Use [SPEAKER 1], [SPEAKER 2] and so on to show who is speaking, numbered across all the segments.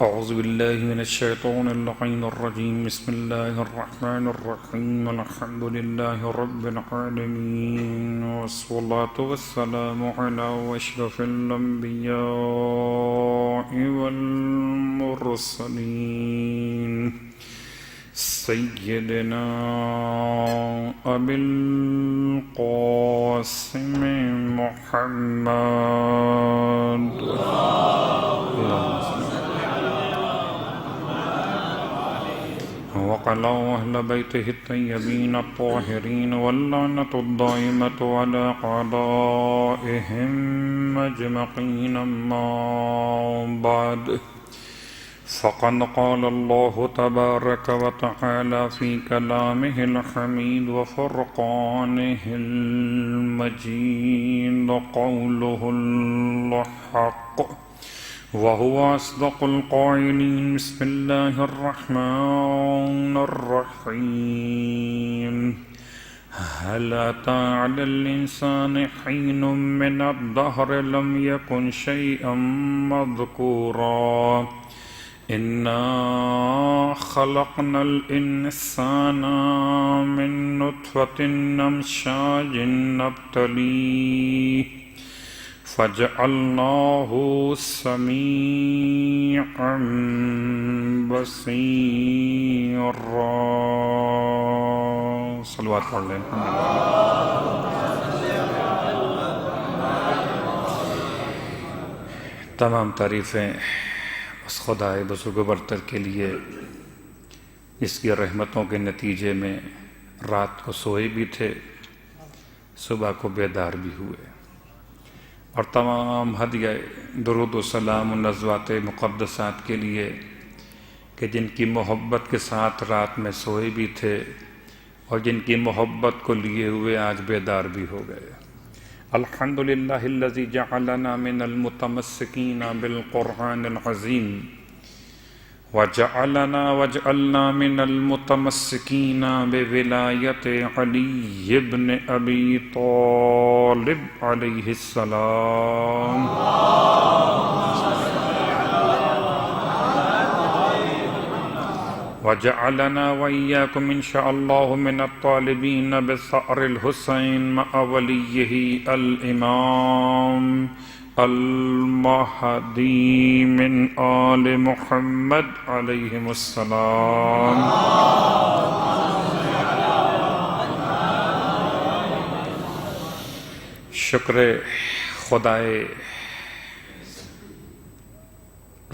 [SPEAKER 1] أعوذ بالله من الشيطان اللعين الرجيم بسم الله الرحمن الرحيم الحمد لله رب العالمين والصلاة والسلام على أشرف الأنبياء والمرسلين سيدنا أبي القاسم محمد وعلى أهل بيته الطيبين الطاهرين واللعنة الدائمة على أعدائهم أجمعين أما بعد فقد قال الله تبارك وتعالى في كلامه الحميد وفرقانه المجيد قوله الحق وهو أصدق القائلين بسم الله الرحمن الرحيم هل أتى على الإنسان حين من الدهر لم يكن شيئا مذكورا إنا خلقنا الإنسان من نطفة أمشاج نبتليه فجعلناه سميعا بصيرا صلوات پڑھ لیں تمام تعریفیں اس خدائے بزرگ و برتر کے لیے جس کی رحمتوں کے نتیجے میں رات کو سوئے بھی تھے صبح کو بیدار بھی ہوئے، اور تمام ہدیہ درود و سلام ان ازواج مقدسات کے لیے کہ جن کی محبت کے ساتھ رات میں سوئے بھی تھے اور جن کی محبت کو لیے ہوئے آج بیدار بھی ہو گئے۔ الحمدللہ الذی جعلنا من المتمسکین بالقرآن العظیم وجعلنا من المتمسکین بولایت علی بن ابی طالب علیہ السلام وجعلنا وإياكم إن شاء الله من الطالبين بثأر الحسين مع وليه الإمام المهدي من آل محمد عليهم السلام شکر خدائے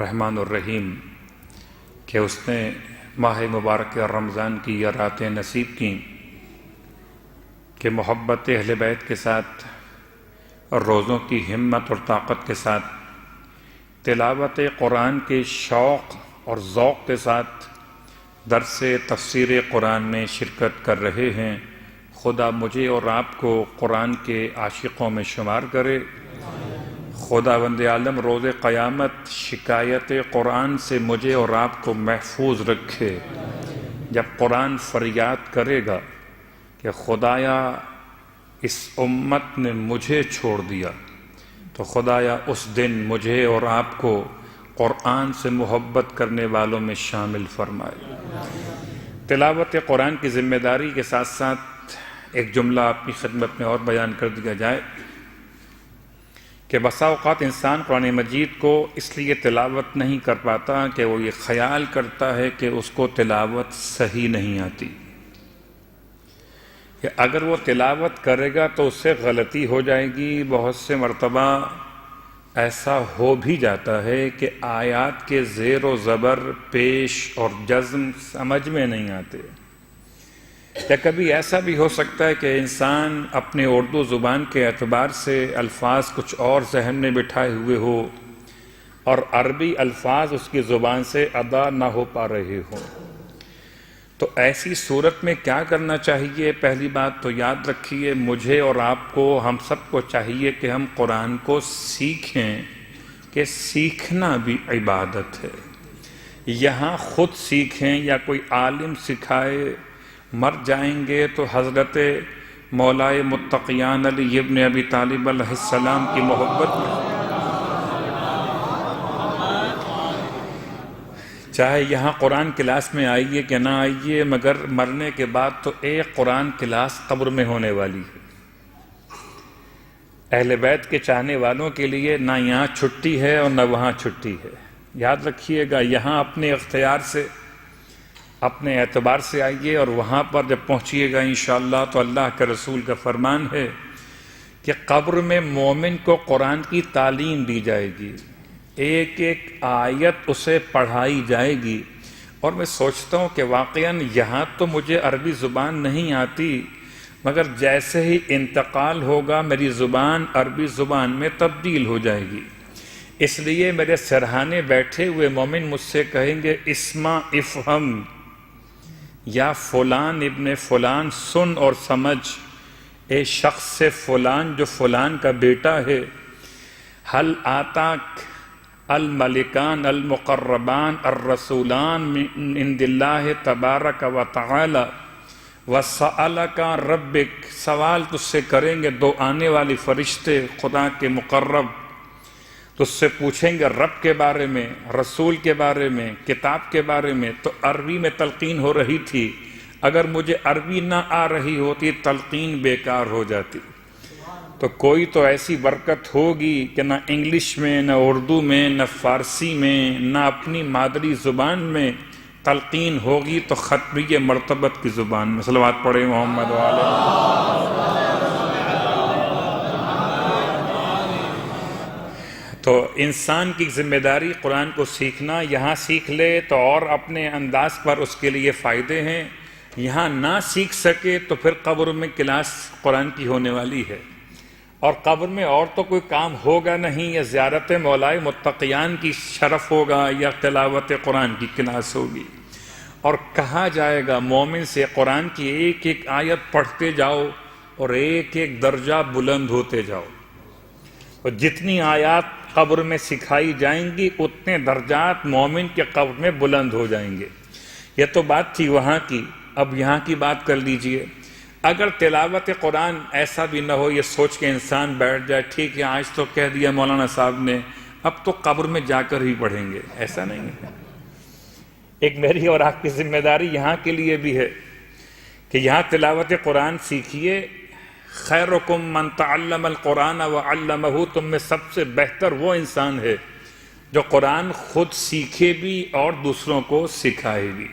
[SPEAKER 1] رحمان الرحیم کہ اس نے ماہ مبارک رمضان کی یہ راتیں نصیب کی کہ محبت اہل بیت کے ساتھ اور روزوں کی ہمت اور طاقت کے ساتھ تلاوت قرآن کے شوق اور ذوق کے ساتھ درس تفسیر قرآن میں شرکت کر رہے ہیں۔ خدا مجھے اور آپ کو قرآن کے عاشقوں میں شمار کرے۔ خداوند عالم روز قیامت شکایت قرآن سے مجھے اور آپ کو محفوظ رکھے۔ جب قرآن فریاد کرے گا کہ خدایا اس امت نے مجھے چھوڑ دیا، تو خدایا اس دن مجھے اور آپ کو قرآن سے محبت کرنے والوں میں شامل فرمائے۔ تلاوت قرآن کی ذمہ داری کے ساتھ ساتھ ایک جملہ آپ کی خدمت میں اور بیان کر دیا جائے کہ بسا اوقات انسان قرآن مجید کو اس لیے تلاوت نہیں کر پاتا کہ وہ یہ خیال کرتا ہے کہ اس کو تلاوت صحیح نہیں آتی، کہ اگر وہ تلاوت کرے گا تو اس سے غلطی ہو جائے گی۔ بہت سے مرتبہ ایسا ہو بھی جاتا ہے کہ آیات کے زیر و زبر، پیش اور جزم سمجھ میں نہیں آتے، یا کبھی ایسا بھی ہو سکتا ہے کہ انسان اپنے اردو زبان کے اعتبار سے الفاظ کچھ اور ذہن میں بٹھائے ہوئے ہو اور عربی الفاظ اس کی زبان سے ادا نہ ہو پا رہے ہوں۔ تو ایسی صورت میں کیا کرنا چاہیے؟ پہلی بات تو یاد رکھیے، مجھے اور آپ کو، ہم سب کو چاہیے کہ ہم قرآن کو سیکھیں، کہ سیکھنا بھی عبادت ہے۔ یہاں خود سیکھیں یا کوئی عالم سکھائے، مر جائیں گے تو حضرت مولائے متقیان علی ابن ابی طالب علیہ السلام کی محبت میں چاہے یہاں قرآن کلاس میں آئیے کہ نہ آئیے، مگر مرنے کے بعد تو ایک قرآن کلاس قبر میں ہونے والی ہے۔ اہل بیت کے چاہنے والوں کے لیے نہ یہاں چھٹی ہے اور نہ وہاں چھٹی ہے۔ یاد رکھیے گا، یہاں اپنے اختیار سے، اپنے اعتبار سے آئیے، اور وہاں پر جب پہنچیے گا انشاءاللہ تو اللہ کے رسول کا فرمان ہے کہ قبر میں مومن کو قرآن کی تعلیم دی جائے گی، ایک ایک آیت اسے پڑھائی جائے گی۔ اور میں سوچتا ہوں کہ واقعاً یہاں تو مجھے عربی زبان نہیں آتی، مگر جیسے ہی انتقال ہوگا میری زبان عربی زبان میں تبدیل ہو جائے گی۔ اس لیے میرے سرہانے بیٹھے ہوئے مومن مجھ سے کہیں گے اسمع افہم، یا فلان ابن فلان سن اور سمجھ، اے شخص سے فلان جو فلان کا بیٹا ہے، حل آتاک الملکان المقربان الرسولان من عند اللہ تبارک و تعالی وسألک ربک، سوال تجھ سے کریں گے دو آنے والے فرشتے خدا کے مقرب، تجھ سے پوچھیں گے رب کے بارے میں، رسول کے بارے میں، کتاب کے بارے میں۔ تو عربی میں تلقین ہو رہی تھی، اگر مجھے عربی نہ آ رہی ہوتی تلقین بیکار ہو جاتی۔ تو کوئی تو ایسی برکت ہوگی کہ نہ انگلش میں، نہ اردو میں، نہ فارسی میں، نہ اپنی مادری زبان میں تلقین ہوگی، تو ختمی مرتبت کی زبان میں۔ صلوات پڑھیں محمد وعلیہ۔ تو انسان کی ذمہ داری قرآن کو سیکھنا، یہاں سیکھ لے تو اور اپنے انداز پر اس کے لیے فائدے ہیں، یہاں نہ سیکھ سکے تو پھر قبر میں کلاس قرآن کی ہونے والی ہے، اور قبر میں اور تو کوئی کام ہوگا نہیں، یا زیارت مولائے متقیان کی شرف ہوگا یا تلاوت قرآن کی کلاس ہوگی۔ اور کہا جائے گا مومن سے قرآن کی ایک ایک آیت پڑھتے جاؤ اور ایک ایک درجہ بلند ہوتے جاؤ، اور جتنی آیات قبر میں سکھائی جائیں گی اتنے درجات مومن کے قبر میں بلند ہو جائیں گے۔ یہ تو بات تھی وہاں کی، اب یہاں کی بات کر لیجئے۔ اگر تلاوت قرآن ایسا بھی نہ ہو، یہ سوچ کے انسان بیٹھ جائے ٹھیک ہے آج تو کہہ دیا مولانا صاحب نے، اب تو قبر میں جا کر ہی پڑھیں گے، ایسا نہیں ہے۔ ایک میری اور آپ کی ذمہ داری یہاں کے لیے بھی ہے کہ یہاں تلاوت قرآن سیکھیے۔ خیرکم من تعلم القرآن وعلمہ، تم میں سب سے بہتر وہ انسان ہے جو قرآن خود سیکھے بھی اور دوسروں کو سکھائے بھی۔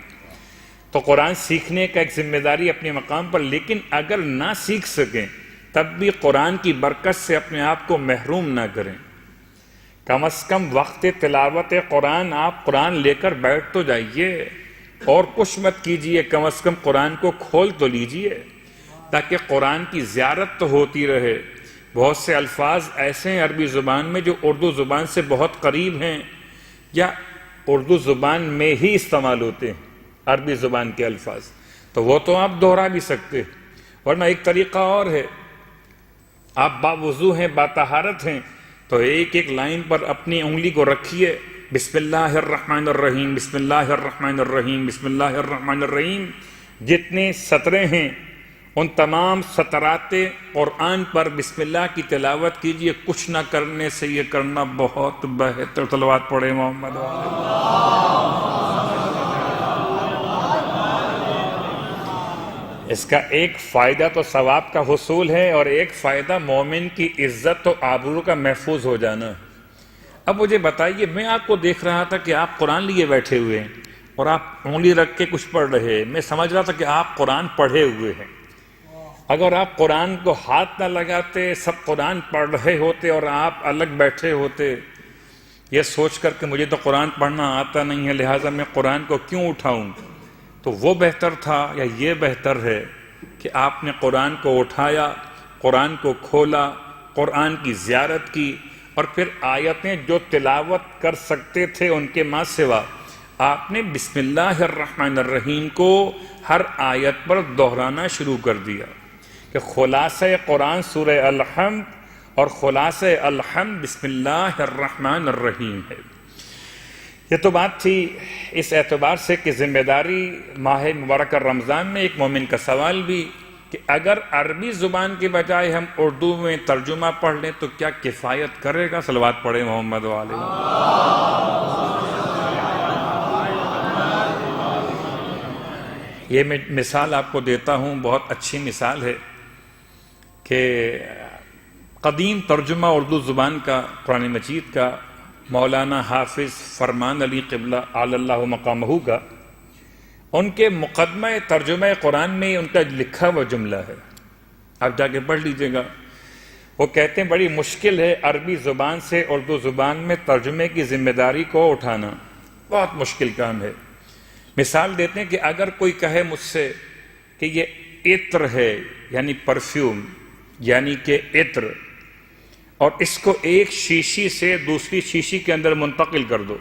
[SPEAKER 1] تو قرآن سیکھنے کا ایک ذمہ داری اپنے مقام پر، لیکن اگر نہ سیکھ سکیں تب بھی قرآن کی برکت سے اپنے آپ کو محروم نہ کریں۔ کم از کم وقت تلاوت قرآن آپ قرآن لے کر بیٹھ تو جائیے، اور کچھ مت کیجئے، کم از کم قرآن کو کھول تو لیجئے، تاکہ قرآن کی زیارت تو ہوتی رہے۔ بہت سے الفاظ ایسے ہیں عربی زبان میں جو اردو زبان سے بہت قریب ہیں، یا اردو زبان میں ہی استعمال ہوتے ہیں عربی زبان کے الفاظ، تو وہ تو آپ دہرا بھی سکتے، ورنہ ایک طریقہ اور ہے، آپ باوضو ہیں، باطہارت ہیں، تو ایک ایک لائن پر اپنی انگلی کو رکھیے، بسم اللہ الرحمن الرحیم، بسم اللہ الرحمن الرحیم، بسم اللہ الرحمن الرحیم، جتنے سطریں ہیں ان تمام سطرات قرآن پر بسم اللہ کی تلاوت کیجئے۔ کچھ نہ کرنے سے یہ کرنا بہت بہتر۔ صلوات پڑھیں محمد اس کا ایک فائدہ تو ثواب کا حصول ہے، اور ایک فائدہ مومن کی عزت و آبرو کا محفوظ ہو جانا۔ اب مجھے بتائیے، میں آپ کو دیکھ رہا تھا کہ آپ قرآن لیے بیٹھے ہوئے ہیں اور آپ انگلی رکھ کے کچھ پڑھ رہے ہیں، میں سمجھ رہا تھا کہ آپ قرآن پڑھے ہوئے ہیں۔ اگر آپ قرآن کو ہاتھ نہ لگاتے، سب قرآن پڑھ رہے ہوتے اور آپ الگ بیٹھے ہوتے، یہ سوچ کر کہ مجھے تو قرآن پڑھنا آتا نہیں ہے لہٰذا میں قرآن کو کیوں اٹھاؤں، تو وہ بہتر تھا یا یہ بہتر ہے کہ آپ نے قرآن کو اٹھایا، قرآن کو کھولا، قرآن کی زیارت کی، اور پھر آیتیں جو تلاوت کر سکتے تھے ان کے ماں سوا آپ نے بسم اللہ الرحمن الرحیم کو ہر آیت پر دہرانا شروع کر دیا کہ خلاصہ قرآن سورہ الحمد، اور خلاصہ الحمد بسم اللہ الرحمن الرحیم ہے۔ یہ تو بات تھی اس اعتبار سے کہ ذمہ داری ماہ مبارک رمضان میں ایک مومن کا سوال بھی کہ اگر عربی زبان کے بجائے ہم اردو میں ترجمہ پڑھ لیں تو کیا کفایت کرے گا؟ صلوات پڑھیں محمد علیہ۔ یہ میں مثال آپ کو دیتا ہوں، بہت اچھی مثال ہے کہ قدیم ترجمہ اردو زبان کا قرآن مجید کا مولانا حافظ فرمان علی قبلہ علی اللہ مقامہ کا، ان کے مقدمہ ترجمہ قرآن میں ان کا لکھا ہوا جملہ ہے، آپ جا کے پڑھ لیجئے گا۔ وہ کہتے ہیں بڑی مشکل ہے عربی زبان سے اردو زبان میں ترجمے کی ذمہ داری کو اٹھانا، بہت مشکل کام ہے۔ مثال دیتے ہیں کہ اگر کوئی کہے مجھ سے کہ یہ عطر ہے، یعنی پرفیوم، یعنی کہ عطر، اور اس کو ایک شیشی سے دوسری شیشی کے اندر منتقل کر دو،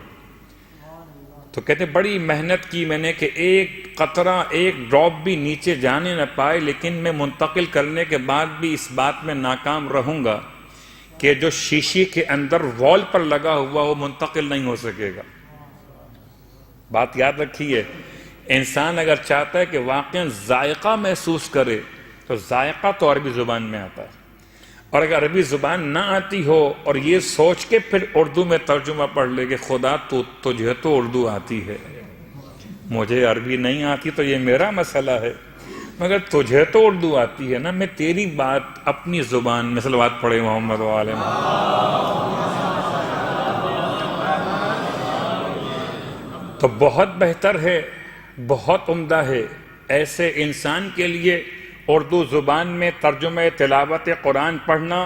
[SPEAKER 1] تو کہتے ہیں بڑی محنت کی میں نے کہ ایک قطرہ، ایک ڈراپ بھی نیچے جانے نہ پائے، لیکن میں منتقل کرنے کے بعد بھی اس بات میں ناکام رہوں گا کہ جو شیشی کے اندر وال پر لگا ہوا وہ منتقل نہیں ہو سکے گا۔ بات یاد رکھیے، انسان اگر چاہتا ہے کہ واقعا ذائقہ محسوس کرے تو ذائقہ تو عربی زبان میں آتا ہے، اور اگر عربی زبان نہ آتی ہو اور یہ سوچ کے پھر اردو میں ترجمہ پڑھ لے کہ خدا تجھے تو اردو آتی ہے، مجھے عربی نہیں آتی تو یہ میرا مسئلہ ہے، مگر تجھے تو اردو آتی ہے نا، میں تیری بات اپنی زبان میں صلوات پڑھے محمد و آل محمد۔ تو بہت بہتر ہے، بہت عمدہ ہے ایسے انسان کے لیے اردو زبان میں ترجمہ تلاوت قرآن پڑھنا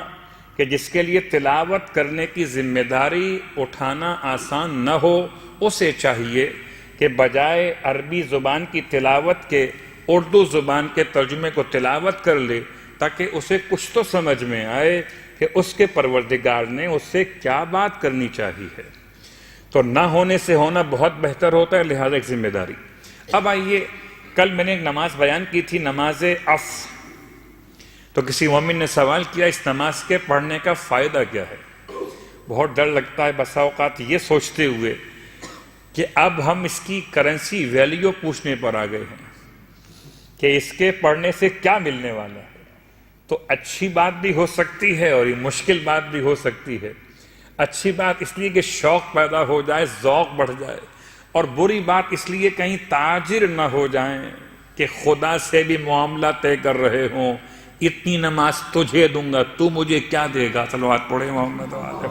[SPEAKER 1] کہ جس کے لیے تلاوت کرنے کی ذمہ داری اٹھانا آسان نہ ہو۔ اسے چاہیے کہ بجائے عربی زبان کی تلاوت کے اردو زبان کے ترجمے کو تلاوت کر لے، تاکہ اسے کچھ تو سمجھ میں آئے کہ اس کے پروردگار نے اس سے کیا بات کرنی چاہیے۔ تو نہ ہونے سے ہونا بہت بہتر ہوتا ہے، لہذا ایک ذمہ داری۔ اب آئیے، کل میں نے ایک نماز بیان کی تھی، نماز عصر، تو کسی مومن نے سوال کیا اس نماز کے پڑھنے کا فائدہ کیا ہے؟ بہت ڈر لگتا ہے بسا اوقات یہ سوچتے ہوئے کہ اب ہم اس کی کرنسی ویلیو پوچھنے پر آ گئے ہیں کہ اس کے پڑھنے سے کیا ملنے والا ہے۔ تو اچھی بات بھی ہو سکتی ہے اور یہ مشکل بات بھی ہو سکتی ہے۔ اچھی بات اس لیے کہ شوق پیدا ہو جائے، ذوق بڑھ جائے، اور بری بات اس لیے کہیں تاجر نہ ہو جائیں کہ خدا سے بھی معاملہ طے کر رہے ہوں، اتنی نماز تجھے دوں گا، تو مجھے کیا دے گا؟ صلوات پڑھے محمد والے۔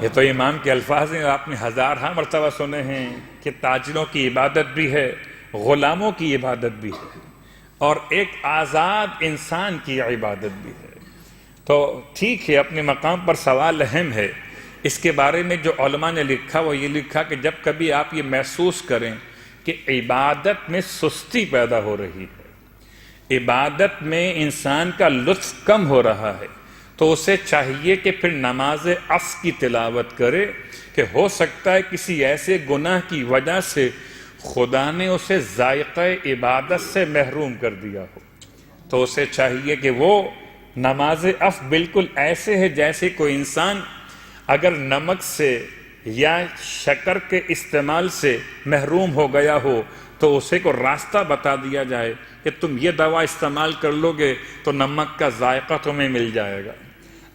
[SPEAKER 1] یہ تو امام کے الفاظ ہیں، آپ نے ہزارہا مرتبہ سنے ہیں کہ تاجروں کی عبادت بھی ہے، غلاموں کی عبادت بھی ہے، اور ایک آزاد انسان کی عبادت بھی ہے۔ تو ٹھیک ہے، اپنے مقام پر سوال اہم ہے۔ اس کے بارے میں جو علماء نے لکھا وہ یہ لکھا کہ جب کبھی آپ یہ محسوس کریں کہ عبادت میں سستی پیدا ہو رہی ہے، عبادت میں انسان کا لطف کم ہو رہا ہے، تو اسے چاہیے کہ پھر نماز عصر کی تلاوت کرے کہ ہو سکتا ہے کسی ایسے گناہ کی وجہ سے خدا نے اسے ذائقہ عبادت سے محروم کر دیا ہو، تو اسے چاہیے کہ وہ نماز عصر بالکل ایسے ہے جیسے کوئی انسان اگر نمک سے یا شکر کے استعمال سے محروم ہو گیا ہو تو اسے کو راستہ بتا دیا جائے کہ تم یہ دوا استعمال کر لو گے تو نمک کا ذائقہ تمہیں مل جائے گا،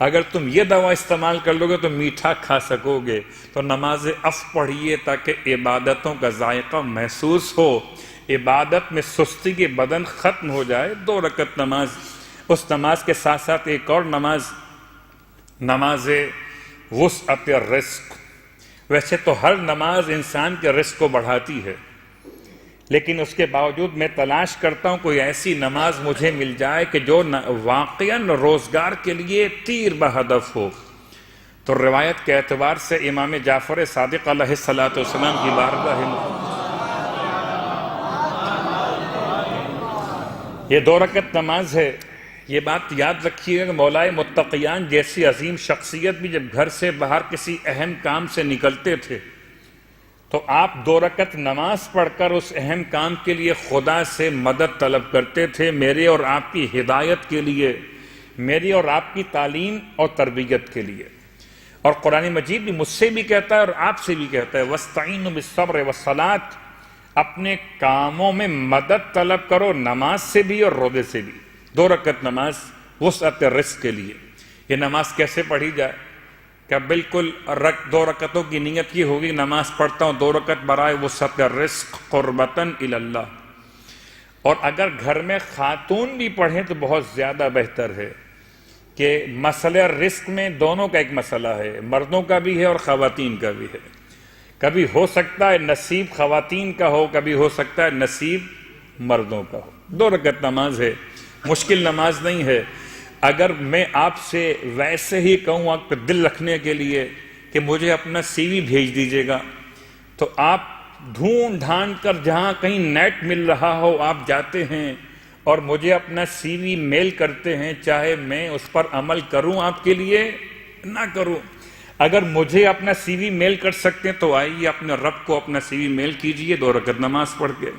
[SPEAKER 1] اگر تم یہ دوا استعمال کر لو گے تو میٹھا کھا سکو گے۔ تو نماز عصر پڑھیے تاکہ عبادتوں کا ذائقہ محسوس ہو، عبادت میں سستی کے بدن ختم ہو جائے۔ 2 رکعت نماز، اس نماز کے ساتھ ساتھ ایک اور نماز وسعت الرزق۔ ویسے تو ہر نماز انسان کے رزق کو بڑھاتی ہے، لیکن اس کے باوجود میں تلاش کرتا ہوں کوئی ایسی نماز مجھے مل جائے کہ جو واقعاً روزگار کے لیے تیر بہدف ہو۔ تو روایت کے اعتبار سے امام جعفر صادق علیہ السلام کی بارگاہ یہ 2 رکعت نماز ہے۔ یہ بات یاد رکھیے کہ مولائے متقیان جیسی عظیم شخصیت بھی جب گھر سے باہر کسی اہم کام سے نکلتے تھے تو آپ 2 رکعت نماز پڑھ کر اس اہم کام کے لیے خدا سے مدد طلب کرتے تھے، میرے اور آپ کی ہدایت کے لیے، میری اور آپ کی تعلیم اور تربیت کے لیے۔ اور قرآن مجید بھی مجھ سے بھی کہتا ہے اور آپ سے بھی کہتا ہے وَاسْتَعِينُوا بِالصَّبْرِ وَالصَّلَاةِ، اپنے کاموں میں مدد طلب کرو، نماز سے بھی اور روزے سے بھی۔ 2 رکعت نماز وسعت الرزق کے لیے۔ یہ نماز کیسے پڑھی جائے؟ کہ بالکل 2 رکعتوں کی نیت یہ ہوگی نماز پڑھتا ہوں 2 رکعت برائے وسعت رزق قربتاً الی اللہ. اور اگر گھر میں خاتون بھی پڑھیں تو بہت زیادہ بہتر ہے کہ مسئلہ رزق میں دونوں کا ایک مسئلہ ہے، مردوں کا بھی ہے اور خواتین کا بھی ہے. کبھی ہو سکتا ہے نصیب خواتین کا ہو، کبھی ہو سکتا ہے نصیب مردوں کا ہو. 2 رکعت نماز ہے، مشکل نماز نہیں ہے. اگر میں آپ سے ویسے ہی کہوں آپ پہ دل رکھنے کے لیے کہ مجھے اپنا سی وی بھیج دیجیے گا، تو آپ ڈھونڈ ڈھانڈ کر جہاں کہیں نیٹ مل رہا ہو آپ جاتے ہیں اور مجھے اپنا سی وی میل کرتے ہیں، چاہے میں اس پر عمل کروں آپ کے لیے نہ کروں. اگر مجھے اپنا سی وی میل کر سکتے ہیں تو آئیے اپنے رب کو اپنا سی وی میل کیجئے 2 رکعت نماز پڑھ کے.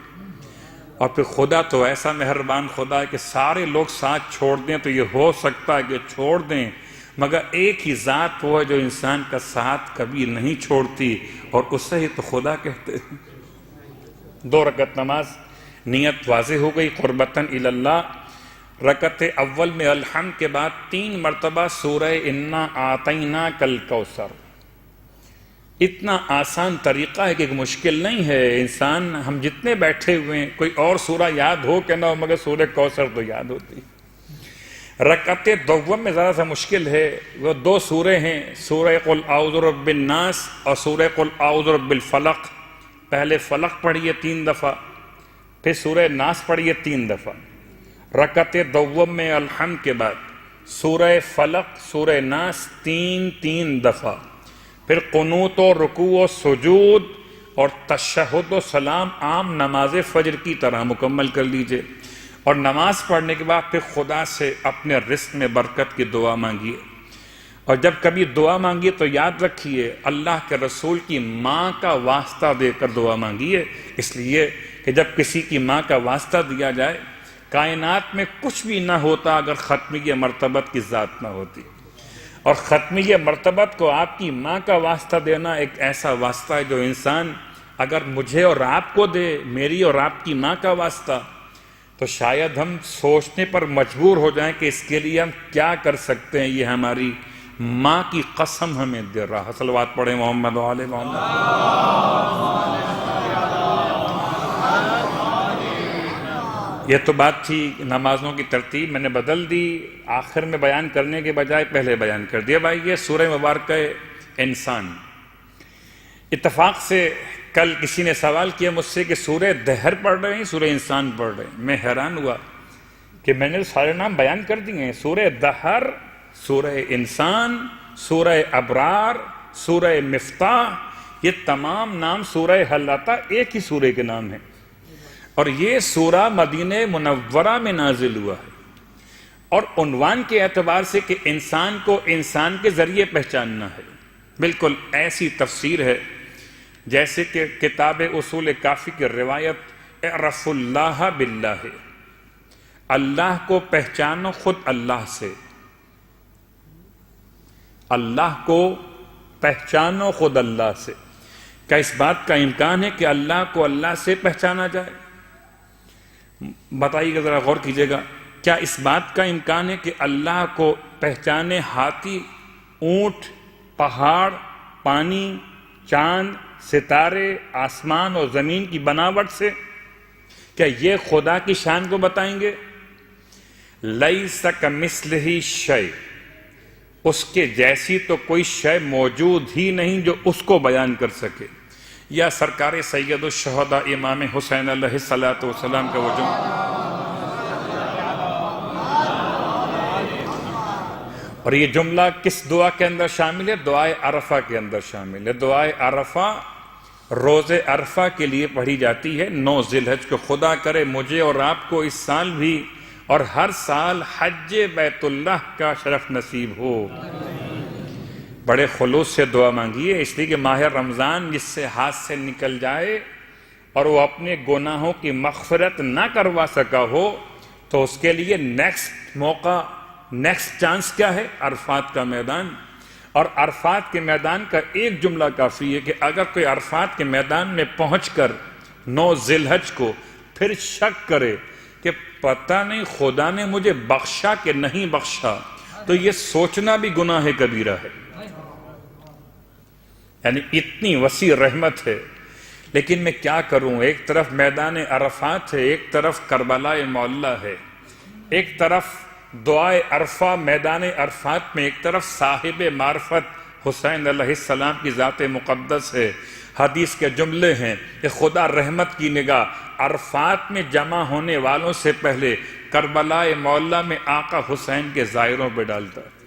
[SPEAKER 1] اور پھر خدا تو ایسا مہربان خدا ہے کہ سارے لوگ ساتھ چھوڑ دیں تو یہ ہو سکتا ہے کہ چھوڑ دیں، مگر ایک ہی ذات وہ ہے جو انسان کا ساتھ کبھی نہیں چھوڑتی، اور اسے ہی تو خدا کہتے ہیں. 2 رکعت نماز، نیت واضح ہو گئی قربتاً الی اللہ. رکعت اول میں الحمد کے بعد 3 مرتبہ سورہ انا اعطیناک الکوثر. اتنا آسان طریقہ ہے کہ ایک مشکل نہیں ہے. انسان ہم جتنے بیٹھے ہوئے ہیں کوئی اور سورہ یاد ہو کہ نہ ہو مگر سورہ کوثر تو یاد ہوتی. رکعت دوم میں ذرا سا مشکل ہے، وہ 2 سورے ہیں، سورہ قل اعوذ برب الناس اور سورہ قل اعوذ برب الفلق. پہلے فلق پڑھیے 3 دفعہ، پھر سورہ ناس پڑھیے 3 دفعہ. رکعت دوم میں الحمد کے بعد سورہ فلق سورہ ناس 3 دفعہ، پھر قنوت و رکوع و سجود اور تشہد و سلام عام نماز فجر کی طرح مکمل کر لیجئے. اور نماز پڑھنے کے بعد پھر خدا سے اپنے رزق میں برکت کی دعا مانگیے. اور جب کبھی دعا مانگیے تو یاد رکھیے اللہ کے رسول کی ماں کا واسطہ دے کر دعا مانگیے، اس لیے کہ جب کسی کی ماں کا واسطہ دیا جائے کائنات میں کچھ بھی نہ ہوتا اگر ختمیہ مرتبت کی ذات نہ ہوتی. اور ختمیہ مرتبت کو آپ کی ماں کا واسطہ دینا ایک ایسا واسطہ ہے جو انسان اگر مجھے اور آپ کو دے، میری اور آپ کی ماں کا واسطہ، تو شاید ہم سوچنے پر مجبور ہو جائیں کہ اس کے لیے ہم کیا کر سکتے ہیں. یہ ہماری ماں کی قسم ہمیں دے رہا. صلوات پڑھیں محمد و آل محمد. یہ تو بات تھی نمازوں کی ترتیب، میں نے بدل دی، آخر میں بیان کرنے کے بجائے پہلے بیان کر دیا. بھائی یہ سورہ مبارکہ انسان، اتفاق سے کل کسی نے سوال کیا مجھ سے کہ سورہ دہر پڑھ رہے ہیں سورہ انسان پڑھ رہے ہیں. میں حیران ہوا کہ میں نے سارے نام بیان کر دیے ہیں. سورہ دہر، سورہ انسان، سورہ ابرار، سورہ مفتاح، یہ تمام نام سورہ حلاتا ایک ہی سورہ کے نام ہیں. اور یہ سورہ مدینہ منورہ میں نازل ہوا ہے. اور عنوان کے اعتبار سے کہ انسان کو انسان کے ذریعے پہچاننا ہے، بالکل ایسی تفسیر ہے جیسے کہ کتاب اصول کافی کی روایت اعرف اللہ باللہ، اللہ کو پہچانو خود اللہ سے. اللہ کو پہچانو خود اللہ سے. کیا اس بات کا امکان ہے کہ اللہ کو اللہ سے پہچانا جائے؟ بتائیے گا، ذرا غور کیجیے گا. کیا اس بات کا امکان ہے کہ اللہ کو پہچانے ہاتھی، اونٹ، پہاڑ، پانی، چاند، ستارے، آسمان اور زمین کی بناوٹ سے؟ کیا یہ خدا کی شان کو بتائیں گے؟ لیس کمثلہ شیء، اس کے جیسی تو کوئی شے موجود ہی نہیں جو اس کو بیان کر سکے. یا سرکار سید الشہداء امام حسین علیہ السلام کا وہ جملہ. اور یہ جملہ کس دعا کے اندر شامل ہے؟ دعائے عرفہ کے اندر شامل ہے. دعائے عرفہ روز عرفہ کے لیے پڑھی جاتی ہے 9 ذی الحج کو. خدا کرے مجھے اور آپ کو اس سال بھی اور ہر سال حج بیت اللہ کا شرف نصیب ہو. بڑے خلوص سے دعا مانگیے، اس لیے کہ ماہ رمضان جس سے ہاتھ سے نکل جائے اور وہ اپنے گناہوں کی مغفرت نہ کروا سکا ہو تو اس کے لیے نیکسٹ موقع، نیکسٹ چانس کیا ہے؟ عرفات کا میدان. اور عرفات کے میدان کا ایک جملہ کافی ہے کہ اگر کوئی عرفات کے میدان میں پہنچ کر 9 ذی الحج کو پھر شک کرے کہ پتہ نہیں خدا نے مجھے بخشا کہ نہیں بخشا، تو یہ سوچنا بھی گناہ کبیرہ ہے. یعنی اتنی وسیع رحمت ہے، لیکن میں کیا کروں؟ ایک طرف میدان عرفات ہے، ایک طرف کربلا معلیٰ ہے، ایک طرف دعائے عرفہ میدان عرفات میں، ایک طرف صاحب معرفت حسین علیہ السلام کی ذات مقدس ہے۔ حدیث کے جملے ہیں کہ خدا رحمت کی نگاہ عرفات میں جمع ہونے والوں سے پہلے کربلا معلیٰ میں آقا حسین کے زائروں پہ ڈالتا ہے۔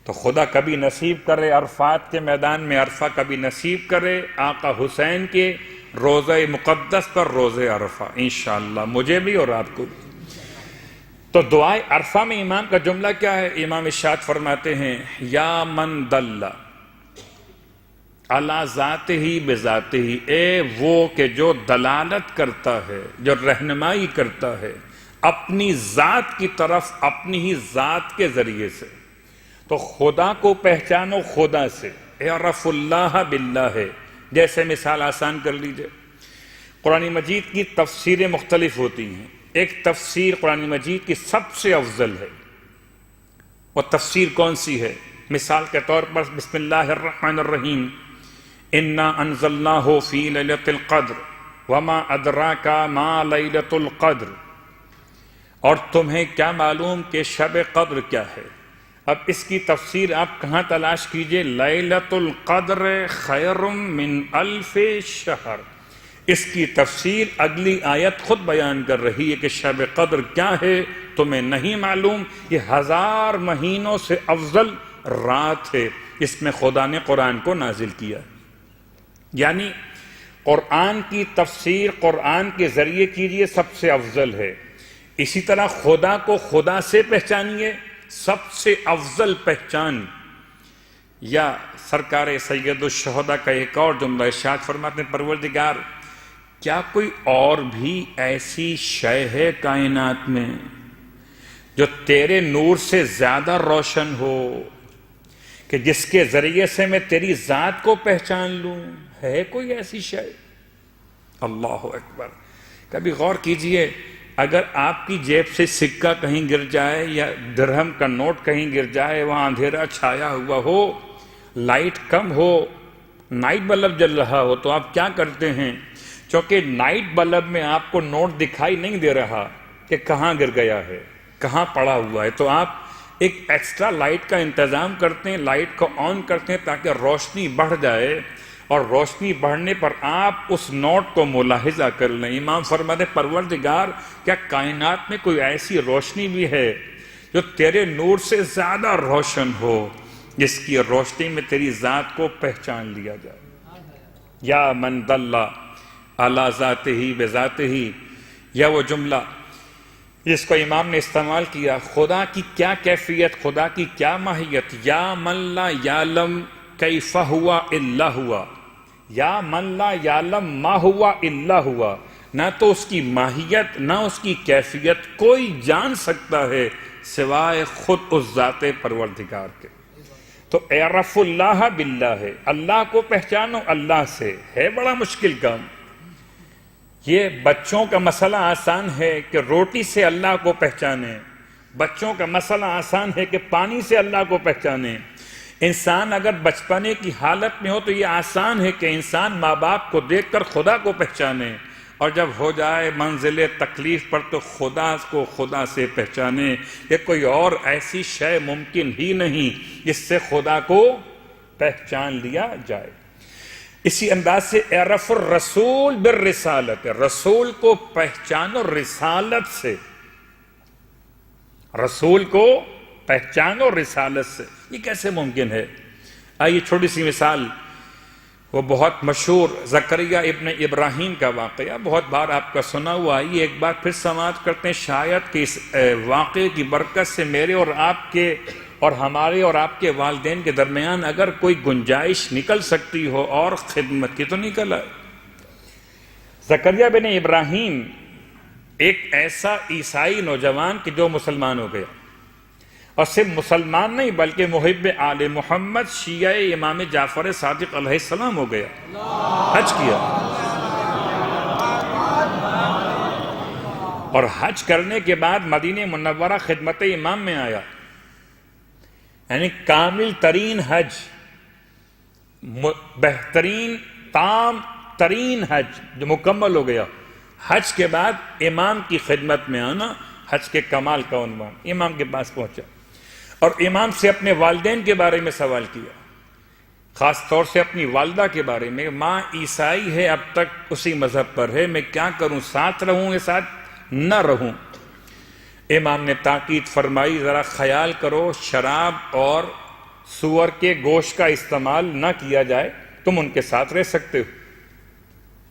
[SPEAKER 1] تو خدا کبھی نصیب کرے عرفات کے میدان میں عرفہ، کبھی نصیب کرے آقا حسین کے روضہ مقدس پر روضہ عرفہ، انشاءاللہ مجھے بھی اور آپ کو بھی۔ تو دعائے عرفہ میں امام کا جملہ کیا ہے؟ امام ارشاد فرماتے ہیں یا من دل علی ذاتہ بذاتہ، اے وہ کہ جو دلالت کرتا ہے، جو رہنمائی کرتا ہے اپنی ذات کی طرف اپنی ہی ذات کے ذریعے سے۔ تو خدا کو پہچانو خدا سے، اعرف اللہ باللہ ہے۔ جیسے مثال آسان کر لیجئے، قرآن مجید کی تفسیریں مختلف ہوتی ہیں، ایک تفسیر قرآن مجید کی سب سے افضل ہے، وہ تفسیر کون سی ہے؟ مثال کے طور پر بسم اللہ الرحمن الرحیم، انا انزلناہ فی لیلۃ القدر وما ادراک ما لیلۃ القدر، اور تمہیں کیا معلوم کہ شب قدر کیا ہے؟ اب اس کی تفسیر آپ کہاں تلاش کیجئے؟ لیلۃ القدر خیر من الف شہر۔ اس کی تفسیر اگلی آیت خود بیان کر رہی ہے کہ شب قدر کیا ہے تمہیں نہیں معلوم، یہ 1000 مہینوں سے افضل رات ہے، اس میں خدا نے قرآن کو نازل کیا۔ یعنی قرآن کی تفسیر قرآن کے ذریعے کیجئے، سب سے افضل ہے۔ اسی طرح خدا کو خدا سے پہچانیے، سب سے افضل پہچان۔ یا سرکار سید الشہداء کا ایک اور جملہ ارشاد فرماتے ہیں پروردگار کیا کوئی اور بھی ایسی شے ہے کائنات میں جو تیرے نور سے زیادہ روشن ہو کہ جس کے ذریعے سے میں تیری ذات کو پہچان لوں؟ ہے کوئی ایسی شے؟ اللہ اکبر۔ کبھی غور کیجئے، اگر آپ کی جیب سے سکہ کہیں گر جائے یا درہم کا نوٹ کہیں گر جائے، وہاں اندھیرا چھایا ہوا ہو، لائٹ کم ہو، نائٹ بلب جل رہا ہو، تو آپ کیا کرتے ہیں؟ چونکہ نائٹ بلب میں آپ کو نوٹ دکھائی نہیں دے رہا کہ کہاں گر گیا ہے، کہاں پڑا ہوا ہے، تو آپ ایک ایکسٹرا لائٹ کا انتظام کرتے ہیں، لائٹ کو آن کرتے ہیں تاکہ روشنی بڑھ جائے، اور روشنی بڑھنے پر آپ اس نوٹ کو ملاحظہ کر لیں۔ امام فرماتے ہیں پروردگار کیا کائنات میں کوئی ایسی روشنی بھی ہے جو تیرے نور سے زیادہ روشن ہو، جس کی روشنی میں تیری ذات کو پہچان لیا جائے؟ یا من دل علی ذاتہ بذاتہ، یا وہ جملہ جس کو امام نے استعمال کیا، خدا کی کیا کیفیت، خدا کی کیا ماہیت، یا من لا یعلم کیف ہوا الا ہوا، یا من لا یعلم ما ہوا الا ہوا، نہ تو اس کی ماہیت نہ اس کی کیفیت کوئی جان سکتا ہے سوائے خود اس ذات پروردگار کے۔ تو اعرف اللہ باللہ ہے، اللہ کو پہچانو اللہ سے، ہے بڑا مشکل کام۔ یہ بچوں کا مسئلہ آسان ہے کہ روٹی سے اللہ کو پہچانیں، بچوں کا مسئلہ آسان ہے کہ پانی سے اللہ کو پہچانیں۔ انسان اگر بچپنے کی حالت میں ہو تو یہ آسان ہے کہ انسان ماں باپ کو دیکھ کر خدا کو پہچانے، اور جب ہو جائے منزل تکلیف پر تو خدا کو خدا سے پہچانے۔ یہ کوئی اور ایسی شے ممکن ہی نہیں جس سے خدا کو پہچان لیا جائے۔ اسی انداز سے اعرف الرسول بالرسالت، رسول کو پہچانو رسالت سے، رسول کو پہچانو رسالت سے۔ یہ کیسے ممکن ہے؟ آئیے چھوٹی سی مثال، وہ بہت مشہور زکریا ابن ابراہیم کا واقعہ بہت بار آپ کا سنا ہوا، آئیے ایک بار پھر سماعت کرتے ہیں، شاید کہ اس واقعے کی برکت سے میرے اور آپ کے اور ہمارے اور آپ کے والدین کے درمیان اگر کوئی گنجائش نکل سکتی ہو اور خدمت کی تو نکل آئے۔ زکریا بن ابراہیم ایک ایسا عیسائی نوجوان کہ جو مسلمان ہو گیا، اور صرف مسلمان نہیں بلکہ محب آل محمد شیعہ امام جعفر صادق علیہ السلام ہو گیا، حج کیا، اور حج کرنے کے بعد مدینہ منورہ خدمت امام میں آیا، یعنی کامل ترین حج، بہترین تام ترین حج جو مکمل ہو گیا، حج کے بعد امام کی خدمت میں آنا حج کے کمال کا عنوان۔ امام کے پاس پہنچا اور امام سے اپنے والدین کے بارے میں سوال کیا، خاص طور سے اپنی والدہ کے بارے میں۔ ماں عیسائی ہے، اب تک اسی مذہب پر ہے، میں کیا کروں، ساتھ رہوں یا ساتھ نہ رہوں؟ امام نے تاکید فرمائی، ذرا خیال کرو شراب اور سور کے گوشت کا استعمال نہ کیا جائے، تم ان کے ساتھ رہ سکتے ہو،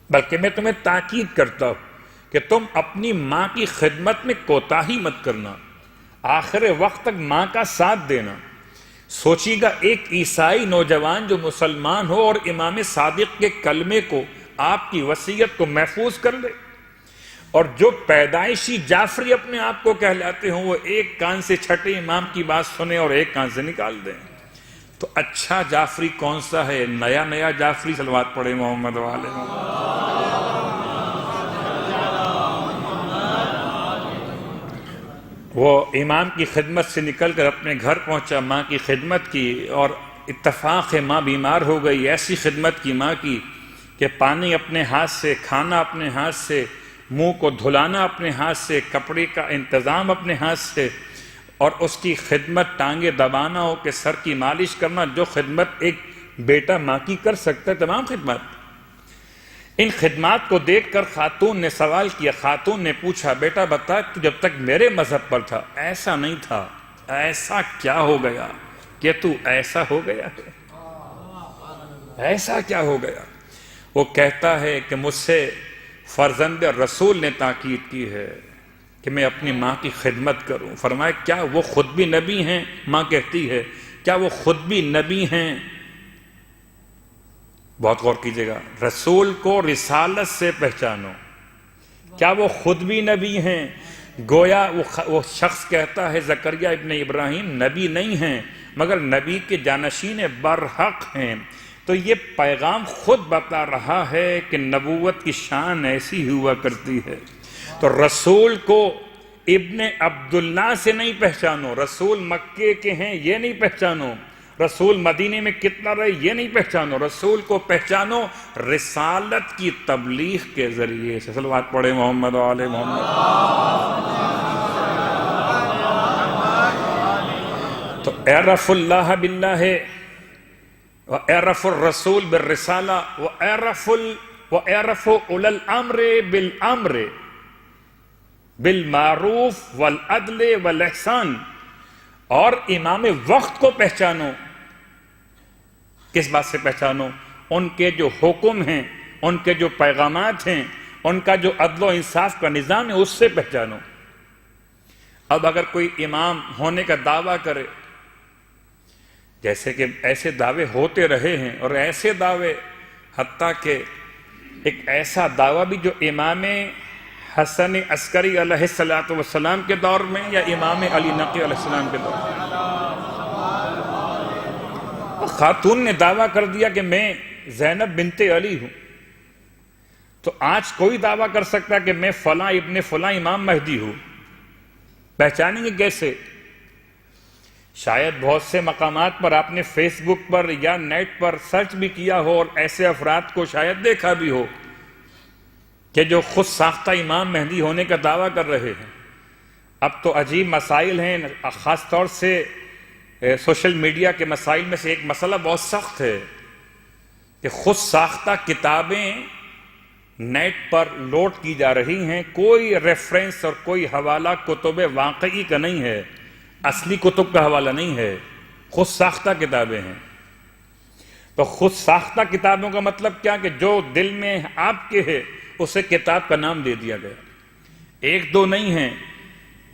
[SPEAKER 1] بلکہ میں تمہیں تاکید کرتا ہوں کہ تم اپنی ماں کی خدمت میں کوتاہی مت کرنا، آخر وقت تک ماں کا ساتھ دینا۔ سوچیے گا ایک عیسائی نوجوان جو مسلمان ہو اور امام صادق کے کلمے کو، آپ کی وصیت کو محفوظ کر لے، اور جو پیدائشی جعفری اپنے آپ کو کہلاتے ہوں وہ ایک کان سے چھٹے امام کی بات سنیں اور ایک کان سے نکال دیں، تو اچھا جعفری کون سا ہے؟ نیا جعفری۔ صلوات پڑھے محمد والے محمد۔ وہ امام کی خدمت سے نکل کر اپنے گھر پہنچا، ماں کی خدمت کی، اور اتفاق ہے ماں بیمار ہو گئی۔ ایسی خدمت کی ماں کی کہ پانی اپنے ہاتھ سے، کھانا اپنے ہاتھ سے، منہ کو دھلانا اپنے ہاتھ سے، کپڑے کا انتظام اپنے ہاتھ سے، اور اس کی خدمت ٹانگیں دبانا ہو کہ سر کی مالش کرنا، جو خدمت ایک بیٹا ماں کی کر سکتا ہے، تمام خدمات۔ ان خدمات کو دیکھ کر خاتون نے سوال کیا، خاتون نے پوچھا، بیٹا بتا تو جب تک میرے مذہب پر تھا ایسا نہیں تھا، ایسا کیا ہو گیا کہ تو ایسا ہو گیا ہے؟ ایسا کیا ہو گیا؟ وہ کہتا ہے کہ مجھ سے فرزند رسول نے تاکید کی ہے کہ میں اپنی ماں کی خدمت کروں۔ فرمایا کیا وہ خود بھی نبی ہیں؟ ماں کہتی ہے کیا وہ خود بھی نبی ہیں؟ بہت غور کیجئے گا، رسول کو رسالت سے پہچانو، کیا وہ خود بھی نبی ہیں؟ گویا وہ شخص کہتا ہے زکریا ابن ابراہیم نبی نہیں ہیں مگر نبی کے جانشین برحق ہیں، تو یہ پیغام خود بتا رہا ہے کہ نبوت کی شان ایسی ہوا کرتی ہے۔ تو رسول کو ابن عبداللہ سے نہیں پہچانو، رسول مکے کے ہیں یہ نہیں پہچانو، رسول مدینے میں کتنا رہے یہ نہیں پہچانو، رسول کو پہچانو رسالت کی تبلیغ کے ذریعے سے۔ صلوات پڑھے محمد و آل محمد۔ تو اعرف اللہ باللہ وَأَعْرَفُ الرَّسُولِ بِالرِّسَالَةِ وَأَعْرَفُ أُولَى الْأَمْرِ بِالْأَمْرِ بِالْمَعْرُوفِ وَالْعَدْلِ وَالْإِحْسَانِ، اور امام وقت کو پہچانو۔ کس بات سے پہچانو؟ ان کے جو حکم ہیں، ان کے جو پیغامات ہیں، ان کا جو عدل و انصاف کا نظام ہے، اس سے پہچانو۔ اب اگر کوئی امام ہونے کا دعویٰ کرے، جیسے کہ ایسے دعوے ہوتے رہے ہیں، اور ایسے دعوے حتیٰ کہ ایک ایسا دعویٰ بھی جو امام حسن عسکری علیہ السلام کے دور میں یا امام علی نقی علیہ السلام کے دور میں، خاتون نے دعویٰ کر دیا کہ میں زینب بنت علی ہوں، تو آج کوئی دعویٰ کر سکتا کہ میں فلاں ابن فلاں امام مہدی ہوں، پہچانیں گے کیسے؟ شاید بہت سے مقامات پر آپ نے فیس بک پر یا نیٹ پر سرچ بھی کیا ہو اور ایسے افراد کو شاید دیکھا بھی ہو کہ جو خود ساختہ امام مہدی ہونے کا دعویٰ کر رہے ہیں۔ اب تو عجیب مسائل ہیں، خاص طور سے سوشل میڈیا کے مسائل میں سے ایک مسئلہ بہت سخت ہے کہ خود ساختہ کتابیں نیٹ پر لوڈ کی جا رہی ہیں، کوئی ریفرنس اور کوئی حوالہ کتب واقعی کا نہیں ہے، اصلی کتب کا حوالہ نہیں ہے، خود ساختہ کتابیں ہیں۔ تو خود ساختہ کتابوں کا مطلب کیا کہ جو دل میں آپ کے ہے اسے کتاب کا نام دے دیا گیا۔ ایک دو نہیں ہیں،